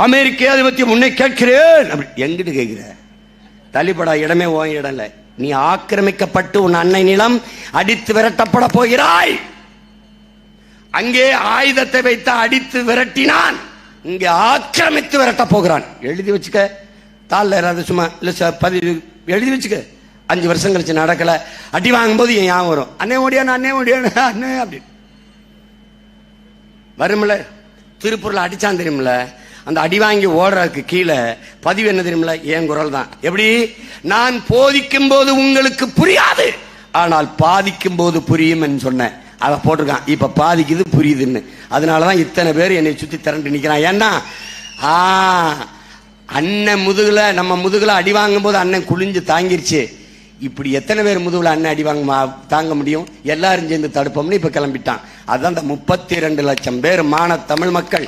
அமெரிக்க ஏகாதிபத்தியம் உன்னை கேட்கிறேன் எங்கிட்டு கேட்கிற? தள்ளிப்படா, இடமே ஓ இடம் இல்லை. நீ ஆக்கிரமிக்கப்பட்டு உன் அன்னை நிலம் அடித்து விரட்டப்பட போகிறாய். அங்கே ஆயுதத்தை வைத்து அடித்து விரட்டினான், இங்கே ஆக்கிரமித்து விரட்ட போகிறான். எழுதி வச்சுக்க. தாள் ஏதாவது சும்மா இல்ல சார் பதிவு எழுதி வச்சுக்க. 5 வருஷம் கழிச்சு நடக்கல, அடி வாங்கும் போது என் ஞாபகம் வரும், அண்ணே ஓடியானு அண்ணே ஓடியானு அண்ணே அப்படி வரும்ல. திருப்பூர்ல அடிச்சான் தெரியுமில்ல, அந்த அடி வாங்கி ஓடுறதுக்கு கீழே பதிவு என்ன தெரியுமில்ல, என் குரல் தான். எப்படி? நான் போதிக்கும் போது உங்களுக்கு புரியாது, ஆனால் பாதிக்கும் போது புரியும் சொன்னேன். அதை போட்டிருக்கான். இப்ப பாதிக்குது புரியுதுன்னு. அதனாலதான் இத்தனை பேர் என்னை சுத்தி திரண்டு நிக்கிறான். ஏன்னா அண்ணன் முதுகுல, நம்ம முதுகுல அடி வாங்கும் போது அண்ணன் குளிஞ்சு தாங்கிருச்சு. இப்படி எத்தனை பேர் முதுகுல அண்ணன் அடி வாங்க தாங்க முடியும்? எல்லாரும் சேர்ந்து தடுப்போம்னு இப்ப கிளம்பிட்டான். அதான் இந்த 32 லட்சம் பேர் மான தமிழ் மக்கள்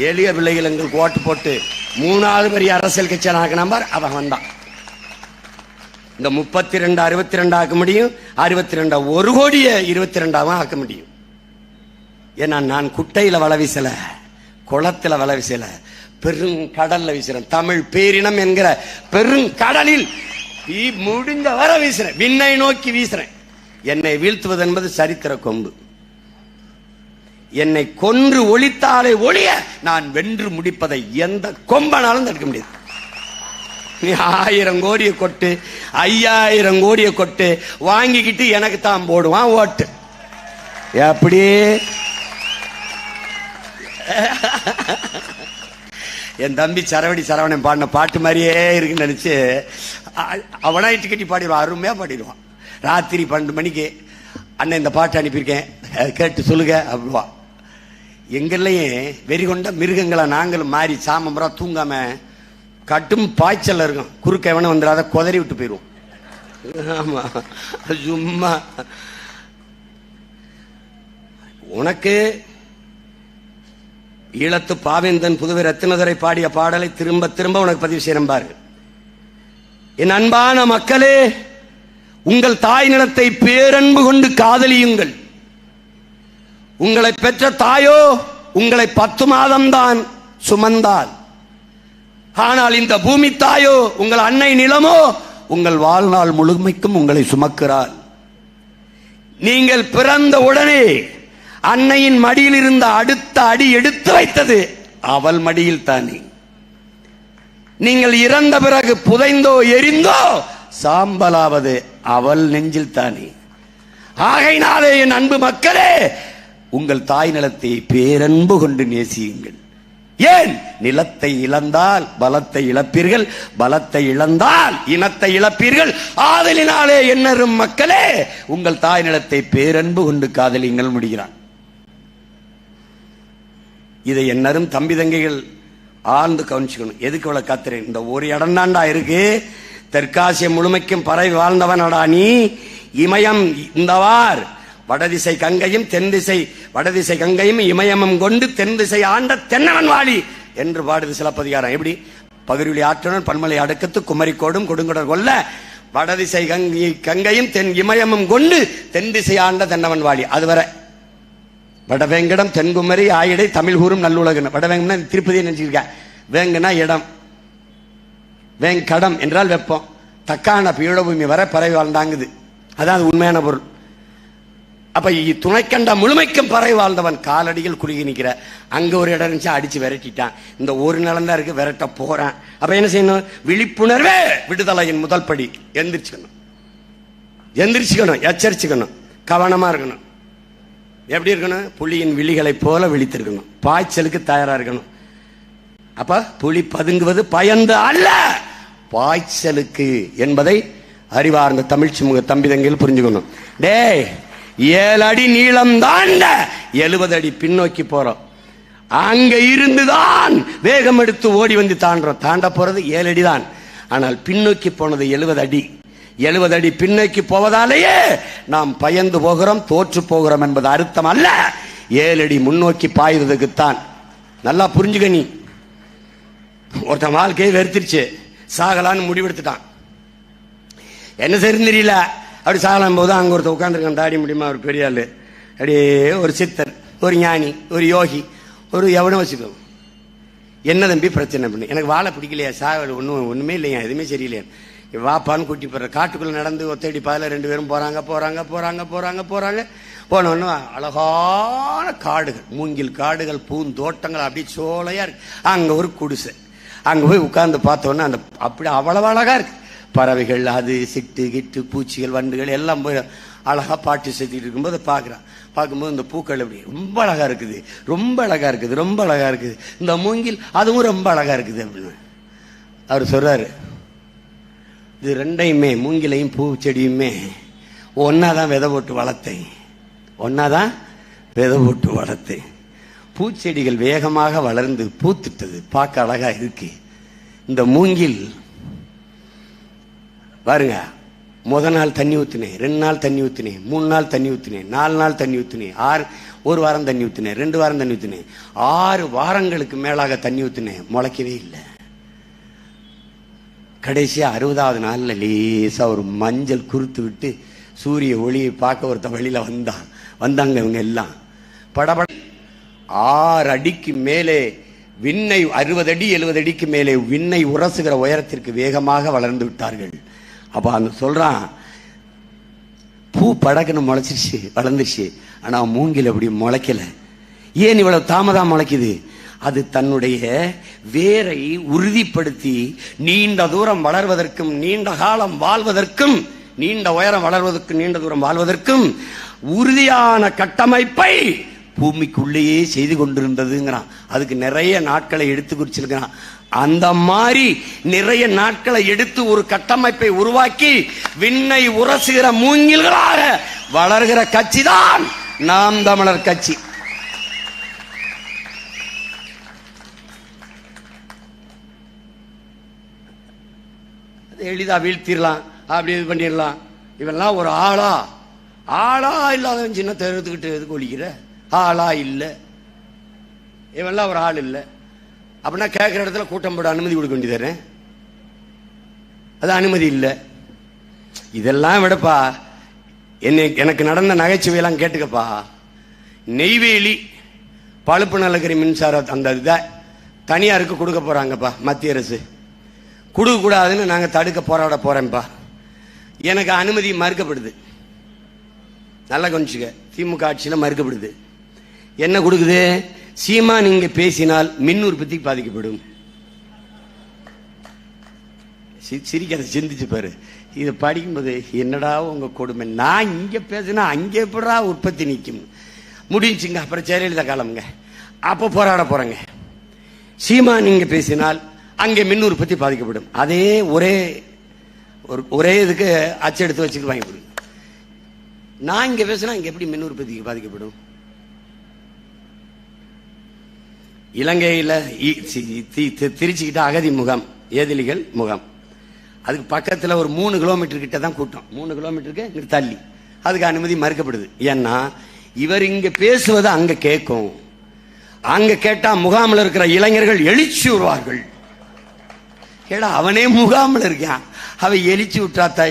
எளிய பிள்ளைகள் எங்களுக்கு ஓட்டு போட்டு 3வது பெரிய அரசியல் கட்சி ஆக்கினார். அவன் வந்தான். இந்த 32 62 ஆக்க முடியும், 62 1 கோடியே 22 ஆக்க முடியும். ஏன்னா நான் குட்டையில வள வீசல, குளத்துல வள வீசல, பெருங்கடல்ல வீசுறேன். தமிழ் பேரினம் என்கிற பெருங்கடலில் முடிஞ்ச வர வீசுறேன். விண்ணை நோக்கி வீசுறேன். என்னை வீழ்த்துவது என்பது சரித்திர கொம்பு. என்னை கொன்று ஒழித்தாலே ஒழிய நான் வென்று முடிப்பதை எந்த கொம்பனாலும் தடுக்க முடியாது. நீ 1000 கோடியை கொட்டு, 5000 கோடியை கொட்டு, வாங்கிக்கிட்டு எனக்கு தான் போடுவான் ஓட்டு. எப்படி என் தம்பி சரவடி சரவணன் பாடின பாட்டு மாதிரியே இருக்குன்னு நினைச்சு அவனா இட்டு கட்டி பாடிடுவான். அருமையா பாடிடுவான். ராத்திரி 12 மணிக்கு அண்ணன் இந்த பாட்டு அனுப்பியிருக்கேன், கேட்டு சொல்லுங்க அப்படிவா. எங்கள்லையும் வெறி கொண்ட மிருகங்களா நாங்களும் மாறி சாமம்பரம் தூங்காம கட்டும் பாய்ச்சல் இருக்கும். குறுக்க எவனும் வந்துடாத கொதறி விட்டு போயிடுவோம். ஆமா, சும்மா உனக்கு ஈழத்து பாவேந்தன் புதுவை ரத்தினதுரை பாடிய பாடலை திரும்ப திரும்ப உனக்கு பதிவு செய்யணும் பாரு. என் அன்பான மக்களே, உங்கள் தாய் நிலத்தை பேரன்பு கொண்டு காதலியுங்கள். உங்களை பெற்ற தாயோ உங்களை 10 மாதம்தான் சுமந்தாள். ஆனால் இந்த பூமி தாயோ உங்கள் அன்னை நிலமோ உங்கள் வாழ்நாள் முழுமைக்கும் உங்களை சுமக்கிறாள். நீங்கள் பிறந்த உடனே அன்னையின் மடியில் இருந்த அடுத்த அடி எடுத்து வைத்தது அவள் மடியில் தானே. நீங்கள் இறந்த பிறகு புதைந்தோ எரிந்தோ சாம்பலாவது அவள் நெஞ்சில் தானே. ஆகையினாலே என் அன்பு மக்களே, உங்கள் தாய் நிலத்தை பேரன்பு கொண்டு நேசியுங்கள். ஏன்? நிலத்தை இழந்தால் பலத்தை இழப்பீர்கள், பலத்தை இழந்தால் இனத்தை இழப்பீர்கள். ஆதலினாலே என்னரும் மக்களே, உங்கள் தாய் நிலத்தை பேரன்பு கொண்டு காதலிங்கள் முடிகிறான். இதை என்னரும் தம்பி தங்கைகள் ஆழ்ந்து கவனிச்சுக்கணும். எதுக்கு இவ்வளவு காத்துறேன்? இந்த ஒரு இடம் தாண்டா இருக்கு. தெற்காசிய முழுமைக்கும் பரவி வாழ்ந்தவனடா நீ. இமயம் இந்தவார் வடதிசை கங்கையும் தென் திசை வடதிசை கங்கையும் இமயமும் கொண்டு தென் திசை ஆண்ட தென்னவன் வாழி என்று பாடுது சிலப்பதிகாரம். எப்படி? பகிர்வெளி ஆற்றணும் பன்மலை அடுக்கத்து குமரிக்கோடும் கொடுங்குடர் கொல்ல வடதிசை கங்கையும் தென் இமயமும் கொண்டு தென் திசை ஆண்ட தென்னவன் வாழி. அதுவரை வடவேங்கடம் தென்குமரி ஆயிடை தமிழ் கூறும் நல்லுலகம். வடவேங்கம்னா திருப்பதியை நினைச்சிருக்க. வேங்கனா இடம், வேங்கடம் என்றால் வெப்பம். தக்கான பீடபூமி வரை பறவை வாழ்ந்தாங்குது. அதான் உண்மையான பொருள். அப்ப துணைக்கண்ட முழுமைக்கும் பறவை வாழ்ந்தவன் காலடியில் குறுகி நிற்கிற. அங்க ஒரு இடம் இருந்துச்சு, அடிச்சு விரட்டிட்டான். இந்த ஒரு நிலம் தான் இருக்கு, விரட்ட போறான். அப்ப என்ன செய்யணும்? விழிப்புணர்வே விடுதலையின் முதல் படி. எந்திரிச்சுக்கணும், எச்சரிச்சுக்கணும், கவனமா இருக்கணும். எப்படி இருக்கணும்? புலியின் விழிகளை போல விழித்திருக்கணும். பாய்ச்சலுக்கு தயாரா இருக்கணும். அப்ப புலி பதுங்குவது பயந்து அல்ல, பாய்ச்சலுக்கு என்பதை அறிவார்ந்த தமிழ் சமூக தம்பிதங்கள் புரிஞ்சுக்கணும். டே 7 அடி நீளம் தாண்ட 70 அடி பின்னோக்கி போறோம். அங்க இருந்துதான் வேகம் எடுத்து ஓடி வந்து தாண்டோம். தாண்ட போறது 7 அடி தான். ஆனால் பின்னோக்கி போனது 70 அடி. 70 அடி பின்னோக்கி போவதாலேயே நாம் பயந்து போகிறோம், தோற்று போகிறோம் என்பது அர்த்தம் அல்ல. 7 அடி முன்னோக்கி பாய்வதற்குத்தான். நல்லா புரிஞ்சுக்க. நீ ஒருத்தன் வாழ்க்கையை வெறுத்துருச்சு, சாகலான்னு முடிவெடுத்துட்டான். என்ன செய்யறது தெரியல. அப்படி சாகலாம் போது அங்க ஒருத்தர் உட்காந்துருக்கான், தாடி முடியுமா, ஒரு பெரிய ஆளு, அப்படியே ஒரு சித்தர், ஒரு ஞானி, ஒரு யோகி, ஒரு எவனும் வச்சுக்கோ. என்ன தம்பி பிரச்சனை பண்ணு? எனக்கு வாழை பிடிக்கலையா, சாக ஒண்ணுமே இல்லையா, எதுவுமே சரியில்லையா, வாப்பான்னு கூட்டி போடுற. காட்டுக்குள்ள நடந்து ஒத்தடி பாதையில 2 பேரும் போறாங்க. போனோன்னு அழகான காடுகள், மூங்கில் காடுகள், பூந்தோட்டங்கள், அப்படி சோலையா இருக்கு. அங்க ஒரு குடிசை. அங்க போய் உட்கார்ந்து பார்த்தோன்னா அந்த அப்படி அவ்வளவு அழகா இருக்கு. பறவைகள், அது சிட்டு கிட்டு பூச்சிகள் வண்டுகள் எல்லாம் போய் அழகா பாட்டு செஞ்சுட்டு இருக்கும்போது பார்க்கும்போது இந்த பூக்கள் அப்படி ரொம்ப அழகா இருக்குது, ரொம்ப அழகா இருக்குது. இந்த மூங்கில் அதுவும் ரொம்ப அழகா இருக்குது அப்படின்னு அவர் சொல்றாரு. இது ரெண்டையுமே, மூங்கிலையும் பூச்செடியுமே ஒன்னாதான் விதை போட்டு வளர்த்தேன். பூச்செடிகள் வேகமாக வளர்ந்து பூத்துட்டது, பார்க்க அழகா இருக்கு. இந்த மூங்கில் பாருங்க, முதல் நாள் தண்ணி ஊத்தினேன், 2 நாள் தண்ணி ஊத்தினேன், 3 நாள் தண்ணி ஊத்தினேன், 4 நாள் தண்ணி ஊத்தினேன், 1 வாரம் தண்ணி ஊத்தினேன், 2 வாரம் தண்ணி ஊத்தினேன், 6 வாரங்களுக்கு மேலாக தண்ணி ஊத்தினேன், முளைக்கவே இல்லை. கடைசியா 60வது நாள்ல லேசா ஒரு மஞ்சள் குறுத்து விட்டு சூரிய ஒளியை பார்க்க ஒருத்த வழியில வந்தாங்க. இவங்க எல்லாம் படபட 6 அடிக்கு மேலே விண்ணை 60 அடி 70 அடிக்கு மேலே விண்ணை உரசுகிற உயரத்திற்கு வேகமாக வளர்ந்து விட்டார்கள். அப்ப அந்த சொல்றான், பூ படக்குன்னு முளைச்சிருச்சு, வளர்ந்துச்சு, ஆனா மூங்கில் அப்படி முளைக்கல. ஏன் இவ்வளவு தாமதம் முளைக்குது? அது தன்னுடைய வேரை உறுதிப்படுத்தி நீண்ட தூரம் வளர்வதற்கும் நீண்ட காலம் வாழ்வதற்கும், நீண்ட உயரம் வளர்வதற்கும் நீண்ட தூரம் வாழ்வதற்கும் உறுதியான கட்டமைப்பை பூமிக்குள்ளேயே செய்து கொண்டிருந்ததுங்கிறான். அதுக்கு நிறைய நாட்களை எடுத்து குறிச்சிருக்கிறான். அந்த மாதிரி நிறைய நாட்களை எடுத்து ஒரு கட்டமைப்பை உருவாக்கி விண்ணை உரசுகிற மூங்கில்களாக வளர்கிற கட்சி தான் நாம் தமிழர் கட்சி. எளிதா வீழ்த்திடலாம், அப்படி இது பண்ணிடலாம். இவெல்லாம் ஒரு ஆளா? ஆளா இல்லாத சின்ன தெருத்துக்கிட்டு எதுக்கு ஒழிக்கிற? ஆளா இல்ல, இவெல்லாம் ஒரு ஆள் இல்லை அப்படின்னா கேட்கிற இடத்துல கூட்டம் போட அனுமதி கொடுக்க வேண்டியதானே? அது அனுமதி இல்லை. இதெல்லாம் விடப்பா, எனக்கு நடந்த நகைச்சுவையெல்லாம் கேட்டுக்கப்பா. நெய்வேலி பழுப்பு நிலக்கரி மின்சார அந்த இதை தனியாருக்கு கொடுக்க போறாங்கப்பா மத்திய அரசு. கொடுக்க கூடாதுன்னு நாங்க தடுக்க போராட போறேன்ப்பா. எனக்கு அனுமதி மறுக்கப்படுது. நல்லா கொஞ்சிக்க, திமுக ஆட்சியில் மறுக்கப்படுது. என்ன கொடுக்குது? சீமா நீங்க பேசினால் மின் உற்பத்தி பாதிக்கப்படும். சிரிக்காத, சிந்திச்சு பாரு. இதை படிக்கும்போது என்னடா உங்க கொடுமை, நான் இங்க பேசினா அங்க எப்படா உற்பத்தி நிற்கும்? முடிஞ்சுங்க. அப்புறம் ஜெயலலிதா காலம்ங்க, அப்ப போராட போறேங்க. சீமா நீங்க பேசினால் அங்கே மின் உற்பத்தி பாதிக்கப்படும். அதே ஒரே இதுக்கு அச்செடுத்து வச்சுட்டு வாங்கி கொடுங்க. நான் இங்க பேசினா இங்க எப்படி மின் உற்பத்திக்கு பாதிக்கப்படும்? இலங்கையில் திருச்சிக்கிட்ட அகதி முகாம், ஏதிலிகள் முகாம், அதுக்கு பக்கத்தில் ஒரு 3 கிலோமீட்டர் கிட்ட தான் கூட்டம். 3 கிலோமீட்டருக்கு தள்ளி அதுக்கு அனுமதி மறுக்கப்படுது. ஏன்னா இவர் இங்க பேசுவது அங்க கேட்கும். அங்க கேட்டா முகாமில் இருக்கிற இளைஞர்கள் எழுச்சி வருவார்கள். கேடா அவனே முகாமில் இருக்கான், அவன் எழுச்சி விட்டாத்தா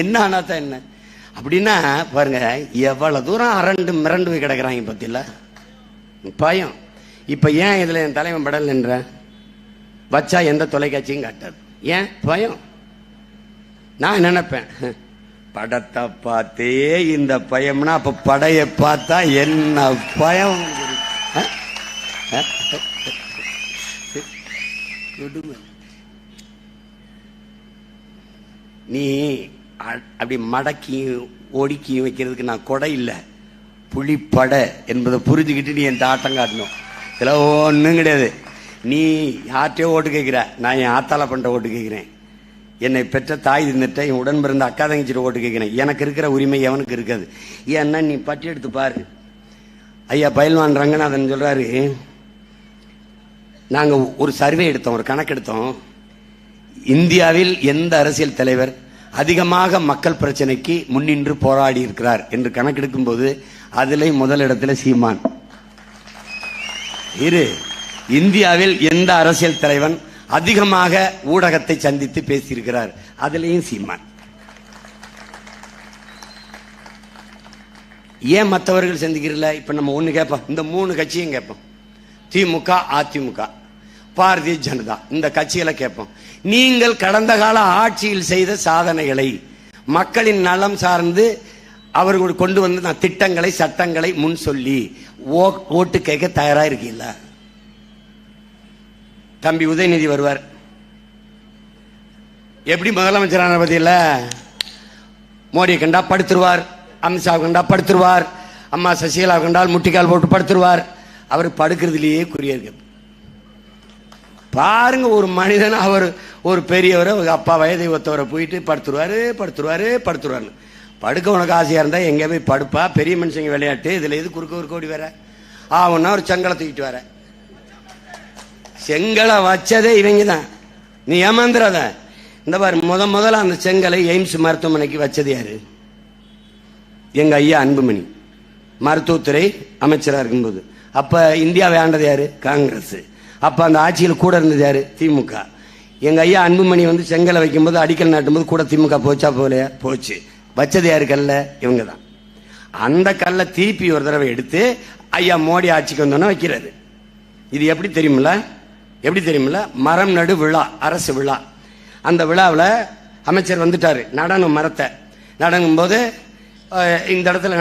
என்ன ஆனாத்தா என்ன அப்படின்னா பாருங்க எவ்வளவு தூரம் அரண்டு மிரண்டு போய் கிடக்குறாங்க பத்தியில பயம். இப்ப ஏன் இதுல என் தலைவன் படல் என்ற வச்சா எந்த தொலைக்காட்சியும் காட்டாது. ஏன் பயம்? நான் நினைப்பேன் படத்தை பார்த்தே இந்த பயம்னா அப்ப படையை பார்த்தா என்ன பயம்? நீ அப்படி மடக்கி ஒடுக்கி வைக்கிறதுக்கு நான் கொடை இல்லை, புலிப்படை என்பதை புரிஞ்சுக்கிட்டு நீ என் ஆட்டம் காட்டணும். இதெல்லாம் ஒன்றும் கிடையாது. நீ யார்கிட்டயோ ஓட்டு கேட்கிற, நான் என் ஆத்தால பண்ற ஓட்டு கேட்கிறேன். என்னை பெற்ற தாய் தின்னுட்ட என் உடன் பிறந்த அக்கா தங்கச்சிட்டு ஓட்டு கேட்கிறேன். எனக்கு இருக்கிற உரிமை எவனுக்கு இருக்காது. ஏன்னா நீ பட்டி எடுத்து பாரு. ஐயா பயில்வான் ரங்கநாதன் சொல்றாரு, நாங்க ஒரு சர்வே எடுத்தோம், ஒரு கணக்கு எடுத்தோம். இந்தியாவில் எந்த அரசியல் தலைவர் அதிகமாக மக்கள் பிரச்சனைக்கு முன்னின்று போராடி இருக்கிறார் என்று கணக்கெடுக்கும் போது அதிலே முதலிடத்தில் சீமான். இந்தியாவில் எந்த அரசியல் தலைவன் அதிகமாக ஊடகத்தை சந்தித்து பேசியிருக்கிறார், அதிலேயும் சீமான். ஏன் மற்றவர்கள் சந்திக்கிறல? இப்ப நம்ம ஒண்ணு கேட்போம், இந்த 3 கட்சியும் கேட்போம், திமுக, அதிமுக, பாரதிய ஜனதா, இந்த கட்சிகளை கேட்போம். நீங்கள் கடந்த கால ஆட்சியில் செய்த சாதனைகளை, மக்களின் நலம் சார்ந்து அவர்கள் கொண்டு வந்த திட்டங்களை, சட்டங்களை முன் சொல்லி ஓட்டு கேட்க தயாரா இருக்கீங்களா? தம்பி உதயநிதி வருவார், எப்படி முதலமைச்சரான பத்தியில மோடியை கண்டா படுத்துருவார், அமித்ஷா கண்டா படுத்துருவார், அம்மா சசிகலா கண்டால் முட்டிக்கால் போட்டு படுத்துருவார். அவர் படுக்கிறதுலேயே குறியா இருக்கு. பாருங்க, ஒரு மனிதன், அவர் ஒரு பெரியவர், அப்பா வயதை ஒத்தவரை போயிட்டு படுத்துருவாரு படுத்துருவாரு படுத்துருவாரு. படுக்க உனக்கு ஆசையா இருந்தா எங்க போய் படுப்பா, பெரிய மனுஷங்க விளையாட்டு. இதுல எது குறுக்க ஒரு கோடி வேற ஆகும்னா ஒரு செங்கலை தூக்கிட்டு வர. செங்கலை வச்சதே இவங்க தான், நீ ஏமாந்துடாத. இந்த பாரு, முதல்ல அந்த செங்கலை எய்ம்ஸ் மருத்துவமனைக்கு வச்சது யாரு? எங்க ஐயா அன்புமணி மருத்துவத்துறை அமைச்சராக இருக்கும்போது. அப்ப இந்தியாவை ஆண்டது யாரு? காங்கிரஸ். அப்ப அந்த ஆட்சியில் கூட இருந்தது யாரு? திமுக. எங்க ஐயா அன்புமணி வந்து செங்கலை வைக்கும்போது, அடிக்கல் நாட்டும் போது கூட திமுக போச்சா போலையா? போச்சு. வச்சது யாரு கல்ல? இவங்க தான். அந்த கல்லை திருப்பி ஒரு தடவை எடுத்து ஐயா மோடி ஆட்சிக்கு வந்தோன்னா வைக்கிறது. இது எப்படி தெரியுமில்ல? எப்படி தெரியுமில்ல? மரம் நடு விழா, அரசு விழா. அந்த விழாவில் அமைச்சர் வந்துட்டாரு, நடனம் மரத்தை நடங்கும் போது இந்த இடத்துல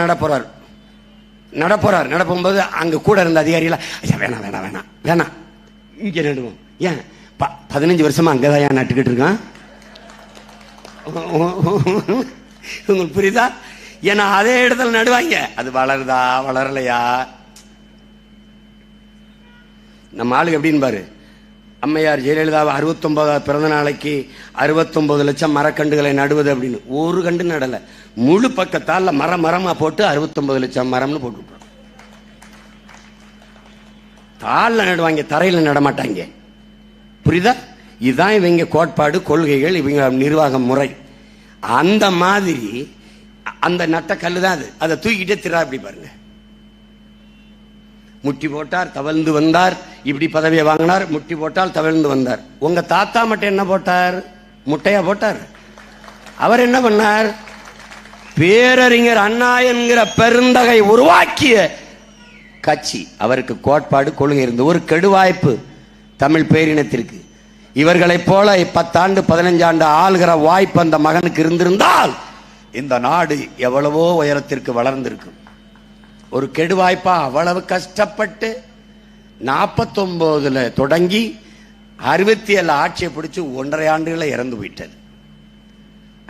நடப்போகும்போது அங்கே கூட இருந்த அதிகாரிகள், ஐயா வேணாம் வேணாம் வேணாம் வேணாம், இங்கே நடுவோம். ஏன் 15 வருஷமா அங்கதான் ஏன் நட்டுக்கிட்டு இருக்கான்? உங்களுக்கு புரியுதா? ஏன்னா அதே இடத்துல நடுவாங்க. அது வளருதா வளரலையா? நம்ம ஆளுக்கு எப்படின்னு பாரு. அம்மையார் ஜெயலலிதா 69 பிறந்த நாளைக்கு 69 லட்சம் மரக்கண்டுகளை நடுவது அப்படின்னு ஒரு கண்டு நடல. முழு பக்கத்தால மரமா போட்டு 69 லட்சம் மரம்னு போட்டு விட்டுறோம். தாள்ல நடுவாங்க, தரையில நடமாட்டாங்க. புரியுதா? இதுதான் இவங்க கோட்பாடு, கொள்கைகள், இவங்க நிர்வாக முறை. அந்த மாதிரி அந்த நட்ட கல்லு தான் அது. அதை தூக்கிட்டே திரா இப்படி பாருங்க. முட்டி போட்டார், தவழ்ந்து வந்தார், இப்படி பதவியை வாங்கினார். முட்டி போட்டால் தவழ்ந்து வந்தார். உங்க தாத்தா மட்டும் என்ன போட்டார்? முட்டையா போட்டார். அவர் என்ன பண்ணார்? பேரறிஞர் அண்ணா என்கிற பெருந்தகை உருவாக்கிய கட்சி. அவருக்கு கோட்பாடு, கொள்கை இருந்த ஒரு கெடுவாய்ப்பு தமிழ் பேரினத்திற்கு. இவர்களைப் போல 10 ஆண்டு 15 ஆண்டு ஆளுகிற வாய்ப்பு அந்த மகனுக்கு இருந்திருந்தால் இந்த நாடு எவ்வளவோ உயரத்திற்கு வளர்ந்திருக்கும். ஒரு கெடுவாய்ப்பா அவ்வளவு கஷ்டப்பட்டு 49 தொடங்கி 67 ஆட்சியை பிடிச்சு 1.5 ஆண்டுகளை இறந்து போயிட்டது.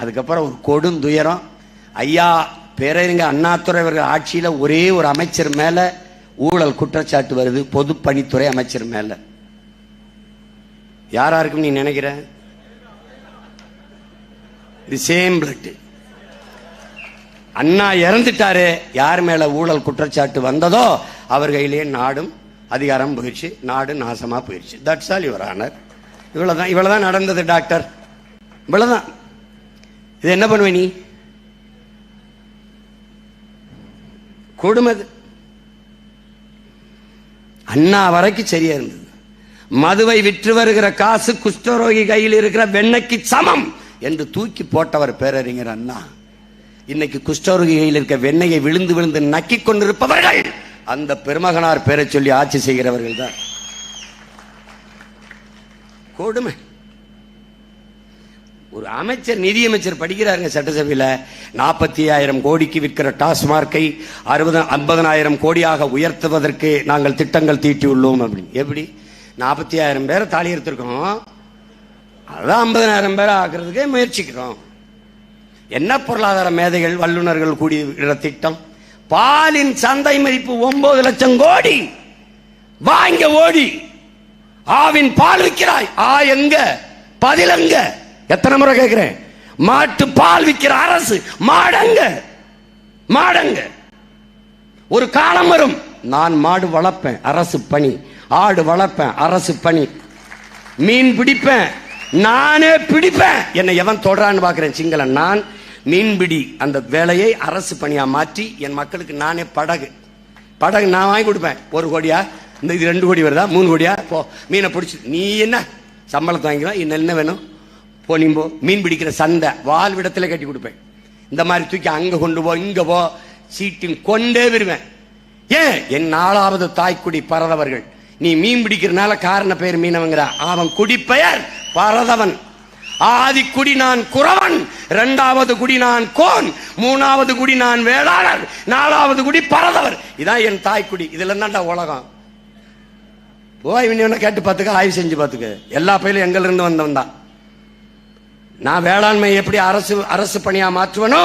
அதுக்கப்புறம் ஒரு கொடுந்துயரம். ஐயா பேரறிஞர் அண்ணாதுரை அவர்கள் ஆட்சியில ஒரே ஒரு அமைச்சர் மேல ஊழல் குற்றச்சாட்டு வருது, பொதுப்பணித்துறை அமைச்சர் மேல. யாரா இருக்கும் நீ நினைக்கிற? இது சேம் பிளட். அண்ணா இறந்துட்டாரு, யார் மேல ஊழல் குற்றச்சாட்டு வந்ததோ அவர் கையிலேயே நாடும் அதிகாரம் போயிடுச்சு, நாடு நாசமா போயிடுச்சு. That's all your honour. இவ்வளவுதான் நடந்தது டாக்டர், இவ்வளவுதான். இது என்ன பண்ணுவ நீ? கொடுமை. அண்ணா வரைக்கும் சரியா இருந்தது. மதுவை விற்று வருகிற காசு குஷ்டரோகி கையில் இருக்கிற வெண்ணைக்கு சமம் என்று தூக்கி போட்டவர் பேரறிஞர் அண்ணா. இன்னைக்கு குஷ்டரோகி கையில் இருக்க வெண்ணையை விழுந்து விழுந்து நக்கி கொண்டிருப்பவர்கள் அந்த பெருமகனார் பேரை சொல்லி ஆட்சி செய்கிறவர்கள் தான். கொடுமை. ஒரு அமைச்சர், நிதியமைச்சர் படிக்கிறாருங்க சட்டசபையில், 45,000 கோடிக்கு விற்கிற டாஸ்மார்க்கை 50,000 கோடியாக உயர்த்துவதற்கு நாங்கள் திட்டங்கள் தீட்டியுள்ளோம் அப்படின்னு. எப்படி? 45,000 பேரை தாலி எடுத்திருக்கோம், அதான் 50,000 பேரை ஆக்குறதுக்கு முயற்சிக்கிறோம். என்ன பொருளாதார மேதைகள் வல்லுநர்கள் கூடிய திட்டம்? பாலின் சந்தை மதிப்பு 9 லட்சம் கோடி. வாங்க ஓடி ஆவின் பால் விற்கிறாய். எங்க பதில் எங்க? எத்தனை முறை கேட்கிறேன். மாட்டு பால் விற்கிற அரசு மாடங்க. ஒரு காலம் வரும், நான் மாடு வளர்ப்பேன், அரசு பணி. ஆடு வளர்ப்பேன், அரசு பணி. மீன் பிடிப்பேன், நானே பிடிப்பேன். என்னை எவன் தொடரான்னு பாக்குறேன் சிங்களன். நான் மீன்பிடி அந்த வேலையை அரசு பணியா மாற்றி என் மக்களுக்கு நானே படகு நான் வாங்கி கொடுப்பேன். 1 கோடியா, இந்த இது 2 கோடி வருதா, 3 கோடியா, போ மீனை பிடிச்சி. நீ என்ன சம்பளத்தை வாங்கிக்கலாம், இன்னும் என்ன வேணும், போனிம்போ. மீன் பிடிக்கிற சந்தை வாழ்விடத்துல கட்டி கொடுப்பேன். இந்த மாதிரி தூக்கி அங்க கொண்டு போ, இங்க போ, சீட்டின் கொண்டே வருவேன். ஏன்? என் 4வது தாய்க்குடி பரதவர்கள். நீ மீன் பிடிக்கிறனால காரண பெயர் மீனவங்கிற, அவன் குடிப்பெயர் பரதவன். ஆதிக்குடி நான் குறவன், 2வது குடி நான் கோன், 3வது குடி நான் வேளாளர், 4வது குடி பரதவர். இதான் என் தாய்க்குடி. இதுல தான்டா உலகம். போய் கேட்டு பார்த்துக்க, ஆய்வு செஞ்சு பார்த்துக்க. எல்லா பயிலும் எங்கள்ல இருந்து வந்தவன் தான். நான் வேளாண்மை எப்படி அரசு பணியா மாற்றுவனோ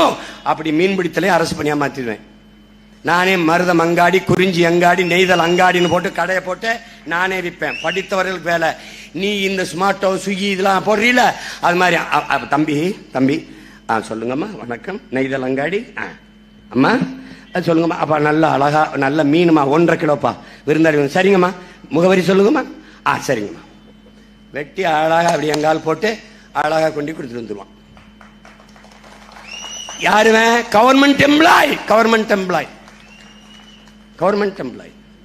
அப்படி மீன்பிடித்தலே அரசு பணியா மாற்றிடுவேன். நானே மருதம் அங்காடி, குறிஞ்சி அங்காடி, நெய்தல் அங்காடின்னு போட்டு கடையை போட்டு நானே விற்பேன். படித்தவர்களுக்கு வேலை. நீ இந்த ஸ்மார்ட்டோ ஸ்விக்கி இதெல்லாம் போடுறீல, அது மாதிரி. தம்பி சொல்லுங்கம்மா, வணக்கம், நெய்தல் அங்காடி. அம்மா சொல்லுங்கம்மா. அப்பா நல்ல அழகா நல்ல மீனுமா, 1.5 கிலோப்பா, விருந்தாளி. சரிங்கம்மா, முகவரி சொல்லுங்கம்மா. சரிங்கம்மா. வெட்டி அழகா அப்படி எங்கால் போட்டு அழகா கொண்டு கொடுத்துட்டு வந்துருவான். யாருமே? Government employee.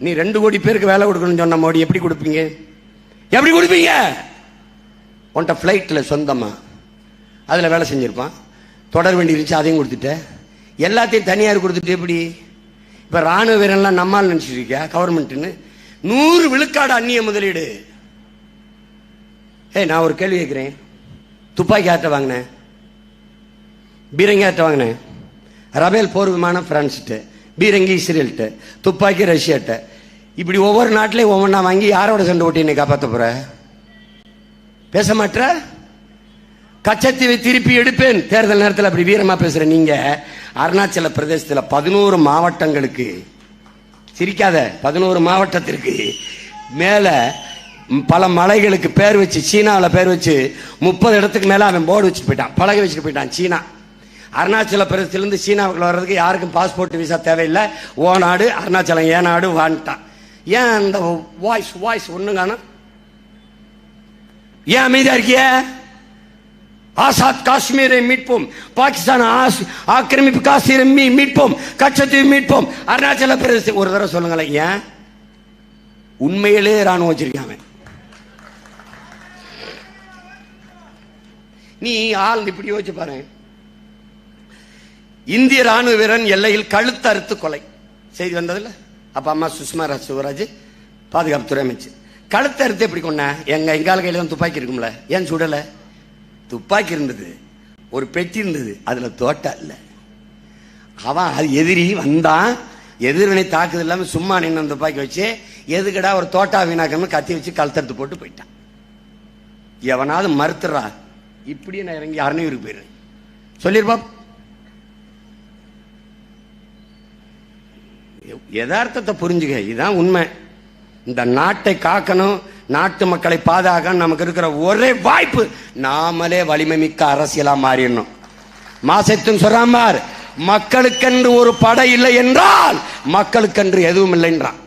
நீ 2 கோடி பேருக்கு வேலை கொடுக்கணும்னு சொன்ன மோடி எப்படி கொடுப்பீங்க? உன்ட்ட பிளைட்ல சொந்தமா அதுல வேலை செஞ்சிருப்பான். தொடர் வண்டி இருந்துச்சு, அதையும் கொடுத்துட்ட. எல்லாத்தையும் தனியார் கொடுத்துட்டு எப்படி? இப்ப ராணுவ வீரன்லாம் நம்மால் நினைச்சிட்டு இருக்கியா கவர்மெண்ட்னு? 100 விழுக்காடு அந்நிய முதலீடு. நான் ஒரு கேள்வி கேட்கிறேன். துப்பாக்கி யார்ட்ட வாங்கினேன்? பீரங்கி யார்ட்ட வாங்கினேன்? ரபேல் போர் விமானம் பிரான்ஸ்ட்டு, பீரங்கி இஸ்ரேல்ட்டு, துப்பாக்கி ரஷ்யாட்ட. இப்படி ஒவ்வொரு நாட்டிலையும் ஒவ்வொன்றா வாங்கி யாரோட சண்டை ஓட்டி என்னை காப்பாற்ற போற? பேச மாட்ட. கச்சத்தீவை திருப்பி எடுப்பேன் தேர்தல் நேரத்தில் அப்படி வீரமா பேசுற நீங்க. அருணாச்சல பிரதேசத்தில் 11 மாவட்டங்களுக்கு, சிரிக்காத, 11 மாவட்டத்திற்கு மேல பல மலைகளுக்கு பேர் வச்சு, சீனாவில் பேர் வச்சு 30 இடத்துக்கு மேல அவன் போர்டு வச்சுட்டு போயிட்டான், பலகை வச்சுட்டு போயிட்டான். சீனா அருணாச்சல பிரதேசத்திலிருந்து சீனாவுக்குள்ள வர்றதுக்கு யாருக்கும் பாஸ்போர்ட் விசா தேவையில்லை. ஓ நாடு அருணாச்சலம், ஏன் நாடு வான்ட்டான். ஏன் அந்த வாய்ஸ் ஒண்ணு காணும்? ஏன் அமைதியா இருக்கிய? ஆசாத் காஷ்மீரை மீட்போம், பாகிஸ்தான் ஆக்கிரமிப்பு காஷ்மீரை மீட்போம், கச்சத்தீவை மீட்போம், அருணாச்சல பிரதேசம். ஒரு தடவை சொல்லுங்களேன், ஏன்? உண்மையிலே ராணுவம் வச்சிருக்காங்க. நீ ஆள் இப்படி யோசிச்சு பாரு. இந்திய ராணுவ வீரன் எல்லையில் கழுத்து அறுத்து கொலை செய்தி வந்ததில்ல? அப்ப அம்மா சுஷ்மா சிவராஜ் பாதுகாப்புத்துறை அமைச்சர். கழுத்து அறுத்து எப்படி கொண்ட? எங்கால கையில தான் துப்பாக்கி இருக்கும்ல, ஏன் சுடல? துப்பாக்கி இருந்தது, ஒரு பெட்டி இருந்தது, அதுல தோட்டா இல்ல. அவன் அது எதிரி வந்தான், எதிர்வினை தாக்குதல் இல்லாம சும்மா நின்று துப்பாக்கி வச்சு எதுக்கடா ஒரு தோட்டா வீணாக்கணும் கத்தி வச்சு கழுத்தறுத்து போட்டு போயிட்டான். எவனாவது மறுத்துறா? இப்படியே நான் இறங்கி அரணையூருக்கு போயிடுறேன் சொல்லிருப்பா. யதார்த்தத்தை புரிஞ்சுக்க, இதுதான் உண்மை. இந்த நாட்டை காக்கணும், நாட்டு மக்களை பாதுகாக்க நமக்கு இருக்கிற ஒரே வாய்ப்பு நாமளே வலிமை மிக்க அரசியலா மாறிடணும். மாசத்தும் சொல்றாமார், மக்களுக்கென்று ஒரு படை இல்லை என்றால் மக்களுக்கென்று எதுவும் இல்லை என்றான்.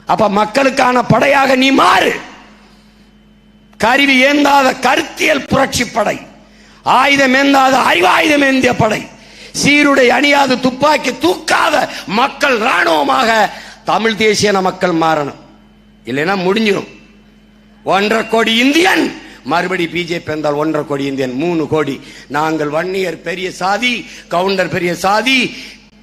அப்ப மக்களுக்கான படையாக நீ மாறு. கருவி ஏந்தாத கருத்தியல் புரட்சி படை, ஆயுதம் ஏந்தாத அறிவாயுதம் ஏந்திய படை, சீருடை அணியாத துப்பாக்கி தூக்காத மக்கள் ராணுவமாக தமிழ் தேசிய மக்கள் மாறணும். இல்லைன்னா முடிஞ்சிடும். 1.5 கோடி இந்தியன், மறுபடி பிஜேபி இருந்தால் 1.5 கோடி இந்தியன், 3 கோடி. நாங்கள் வன்னியர் பெரிய சாதி, கவுண்டர் பெரிய சாதி,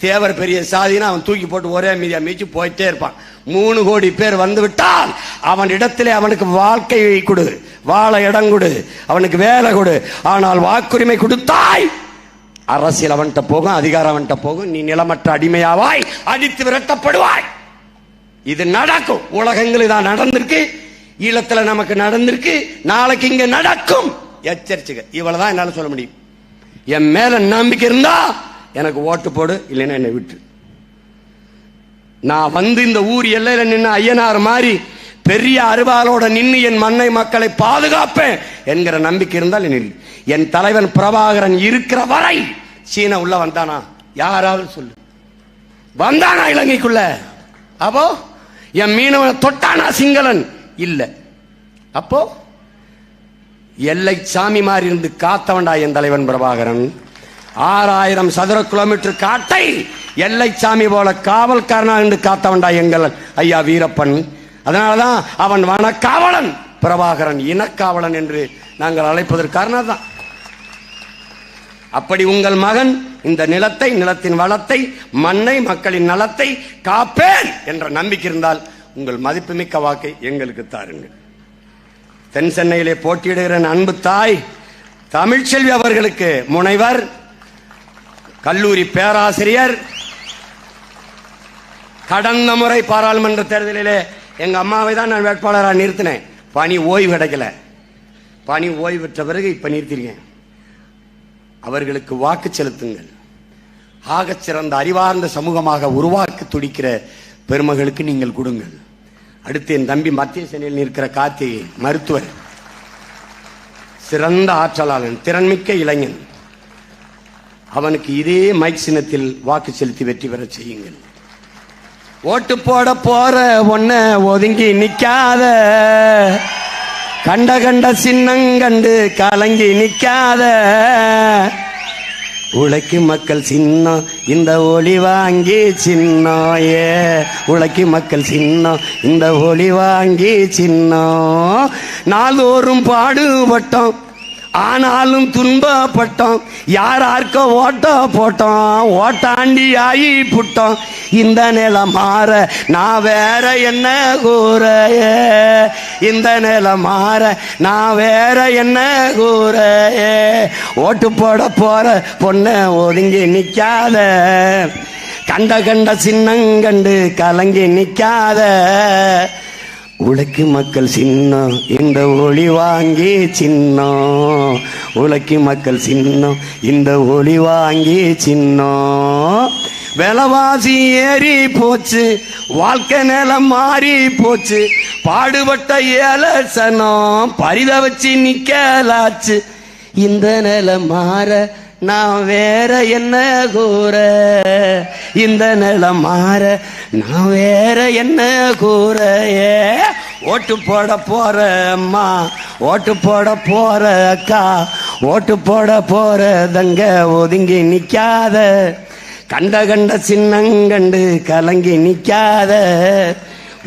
தேவர் பெரிய சாதினா அவன் தூக்கி போட்டு ஒரே மீதியா மீச்சு போயிட்டே இருப்பான். 3 கோடி பேர் வந்து விட்டால் அவன் இடத்திலே அவனுக்கு வாழ்க்கையை கொடு, வாழ இடம் கொடு, அவனுக்கு வேலை கொடு. ஆனால் வாக்குரிமை கொடுத்தாய், அரசியல் அவன்கிட்ட போகும், அதிகாரம் அவன்கிட்ட போகும், நீ நிலமற்ற அடிமையாவாய், அடித்து விரட்டப்படுவாய். இது நடக்கும். உலகங்கள் தான் நடந்திருக்கு, ஈழத்துல நமக்கு நடந்திருக்கு, நாளைக்கு இங்க நடக்கும். எச்சரிச்சுக்க. இவ்வளவுதான் என்னால சொல்ல முடியும். என் மேல நம்பிக்கை இருந்தா எனக்கு ஓட்டு போடு, இல்லைன்னா என்னை விட்டு. நான் வந்து இந்த ஊர் எல்லையில நின்று ஐயனார் மாதிரி பெரிய அருவாளோட நின்று என் மண்ணை மக்களை பாதுகாப்பேன் என்கிற நம்பிக்கை இருந்தால் என் தலைவன் பிரபாகரன் இருக்கிற வரை சீனா உள்ள வந்தானா? யாராவது சொல்லு, வந்தானா இலங்கைக்குள்ள? அப்போ என் மீனவனை தொட்டானா சிங்களன்? இல்ல. அப்போ எல்லை சாமி மாறி இருந்து காத்தவன்டா என் தலைவன் பிரபாகரன். 6000 சதுர கிலோமீட்டர் காட்டை எல்லை சாமி போல காவல்காரனா இருந்து காத்தவன்டா எங்கள் ஐயா வீரப்பன். அதனாலதான் அவன் வனக்காவலன், பிரபாகரன் இனக்காவலன் என்று நாங்கள் அழைப்பதற்கு காரணம் தான். அப்படி உங்கள் மகன் இந்த நிலத்தை, நிலத்தின் வளத்தை, மண்ணை, மக்களின் நலத்தை காப்பேன் என்ற நம்பிக்கை இருந்தால் உங்கள் மதிப்புமிக்க வாக்கை எங்களுக்கு தாருங்கள். தென் சென்னையிலே போட்டியிடுகிற அன்பு தாய் தமிழ்ச்செல்வி அவர்களுக்கு முனைவர், கல்லூரி பேராசிரியர், கடந்த முறை பாராளுமன்ற தேர்தலிலே எங்க அம்மாவை தான் நான் வேட்பாளராக நிறுத்தினேன். பணி ஓய்வு கிடைக்கல, பணி ஓய்வு பெற்ற பிறகு இப்ப நிறுத்திருக்கேன். அவர்களுக்கு வாக்கு செலுத்துங்கள். ஆகச் சிறந்த அறிவார்ந்த சமூகமாக உருவாக்க துடிக்கிற பெருமகளுக்கு நீங்கள் கொடுங்கள். அடுத்து என் தம்பி மத்திய சென்னையில் நிற்கிற கார்த்திகை, மருத்துவர், சிறந்த ஆற்றலாளன், திறன்மிக்க இளைஞன். அவனுக்கு இதே மைக் சின்னத்தில் வாக்கு செலுத்தி வெற்றி பெற செய்யுங்கள். ஓட்டு போட போற ஒன்ன ஒதுங்கி நிக்காத, கண்ட கண்ட சின்னங்கண்டு கலங்கி நிக்காத, உழைக்கும் மக்கள் சின்னம் இந்த ஒளி வாங்கி சின்னம், உழைக்கும் மக்கள் சின்னம் இந்த ஒளி வாங்கி சின்னம். நாள்தோறும் பாடுபட்டோம் ஆனாலும் துன்பப்பட்டோம், யாரார்க்க ஓட்ட போட்டோம், ஓட்டாண்டி ஆகி புட்டோம். இந்த நிலை மாற நான் வேற என்ன கூற, இந்த நிலை மாற நான் வேற என்ன கூற. ஓட்டு போட போற பொண்ண ஒதுங்கி நிக்காத, கண்ட கண்ட சின்னங்கண்டு கலங்கி நிக்காத. உழைக்கும் மக்கள் சின்னம் இந்த ஒளி வாங்கி சின்னம், உழைக்கும் மக்கள் சின்னம் இந்த ஒளி வாங்கி சின்னம். விலைவாசி ஏறி போச்சு, வாழ்க்கை நிலம் மாறி போச்சு, பாடுபட்ட ஏலசனம் பரித வச்சு நிக்கலாச்சு. இந்த நிலை மாற நான் வேற என்ன கூற, இந்த நிலை மாற நான் வேற என்ன கூற. ஓட்டு போட போற அம்மா, ஓட்டு போட போற அக்கா, ஓட்டு போட போற தங்க ஒதுங்கி நிக்காத, கண்ட கண்ட சின்னங்கண்டு கலங்கி நிக்காத.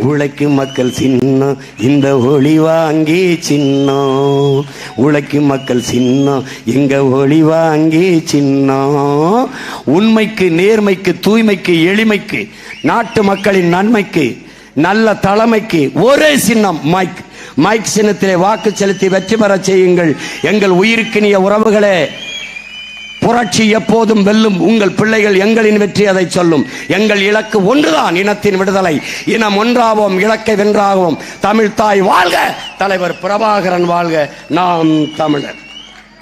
உழைக்கும் மக்கள் சின்னம் இந்த ஒளி வாங்கி சின்னம், உழைக்கும் மக்கள் சின்னம் இங்க ஒளி வாங்கி சின்னம். உண்மைக்கு, நேர்மைக்கு, தூய்மைக்கு, எளிமைக்கு, நாட்டு மக்களின் நன்மைக்கு, நல்ல தலைமைக்கு ஒரே சின்னம் மைக். மைக் சின்னத்திலே வாக்கு செலுத்தி வெற்றி பெற செய்யுங்கள் எங்கள் உயிருக்கினிய உறவுகளே. புரட்சி எப்போதும் வெல்லும். உங்கள் பிள்ளைகள் எங்களின் வெற்றி அதை சொல்லும். எங்கள் இலக்கு ஒன்றுதான், இனத்தின் விடுதலை. இனம் ஒன்றாவோம், இலக்கை வென்றாவோம். தமிழ் தாய் வாழ்க, தலைவர் பிரபாகரன் வாழ்க. நாம் தமிழர்.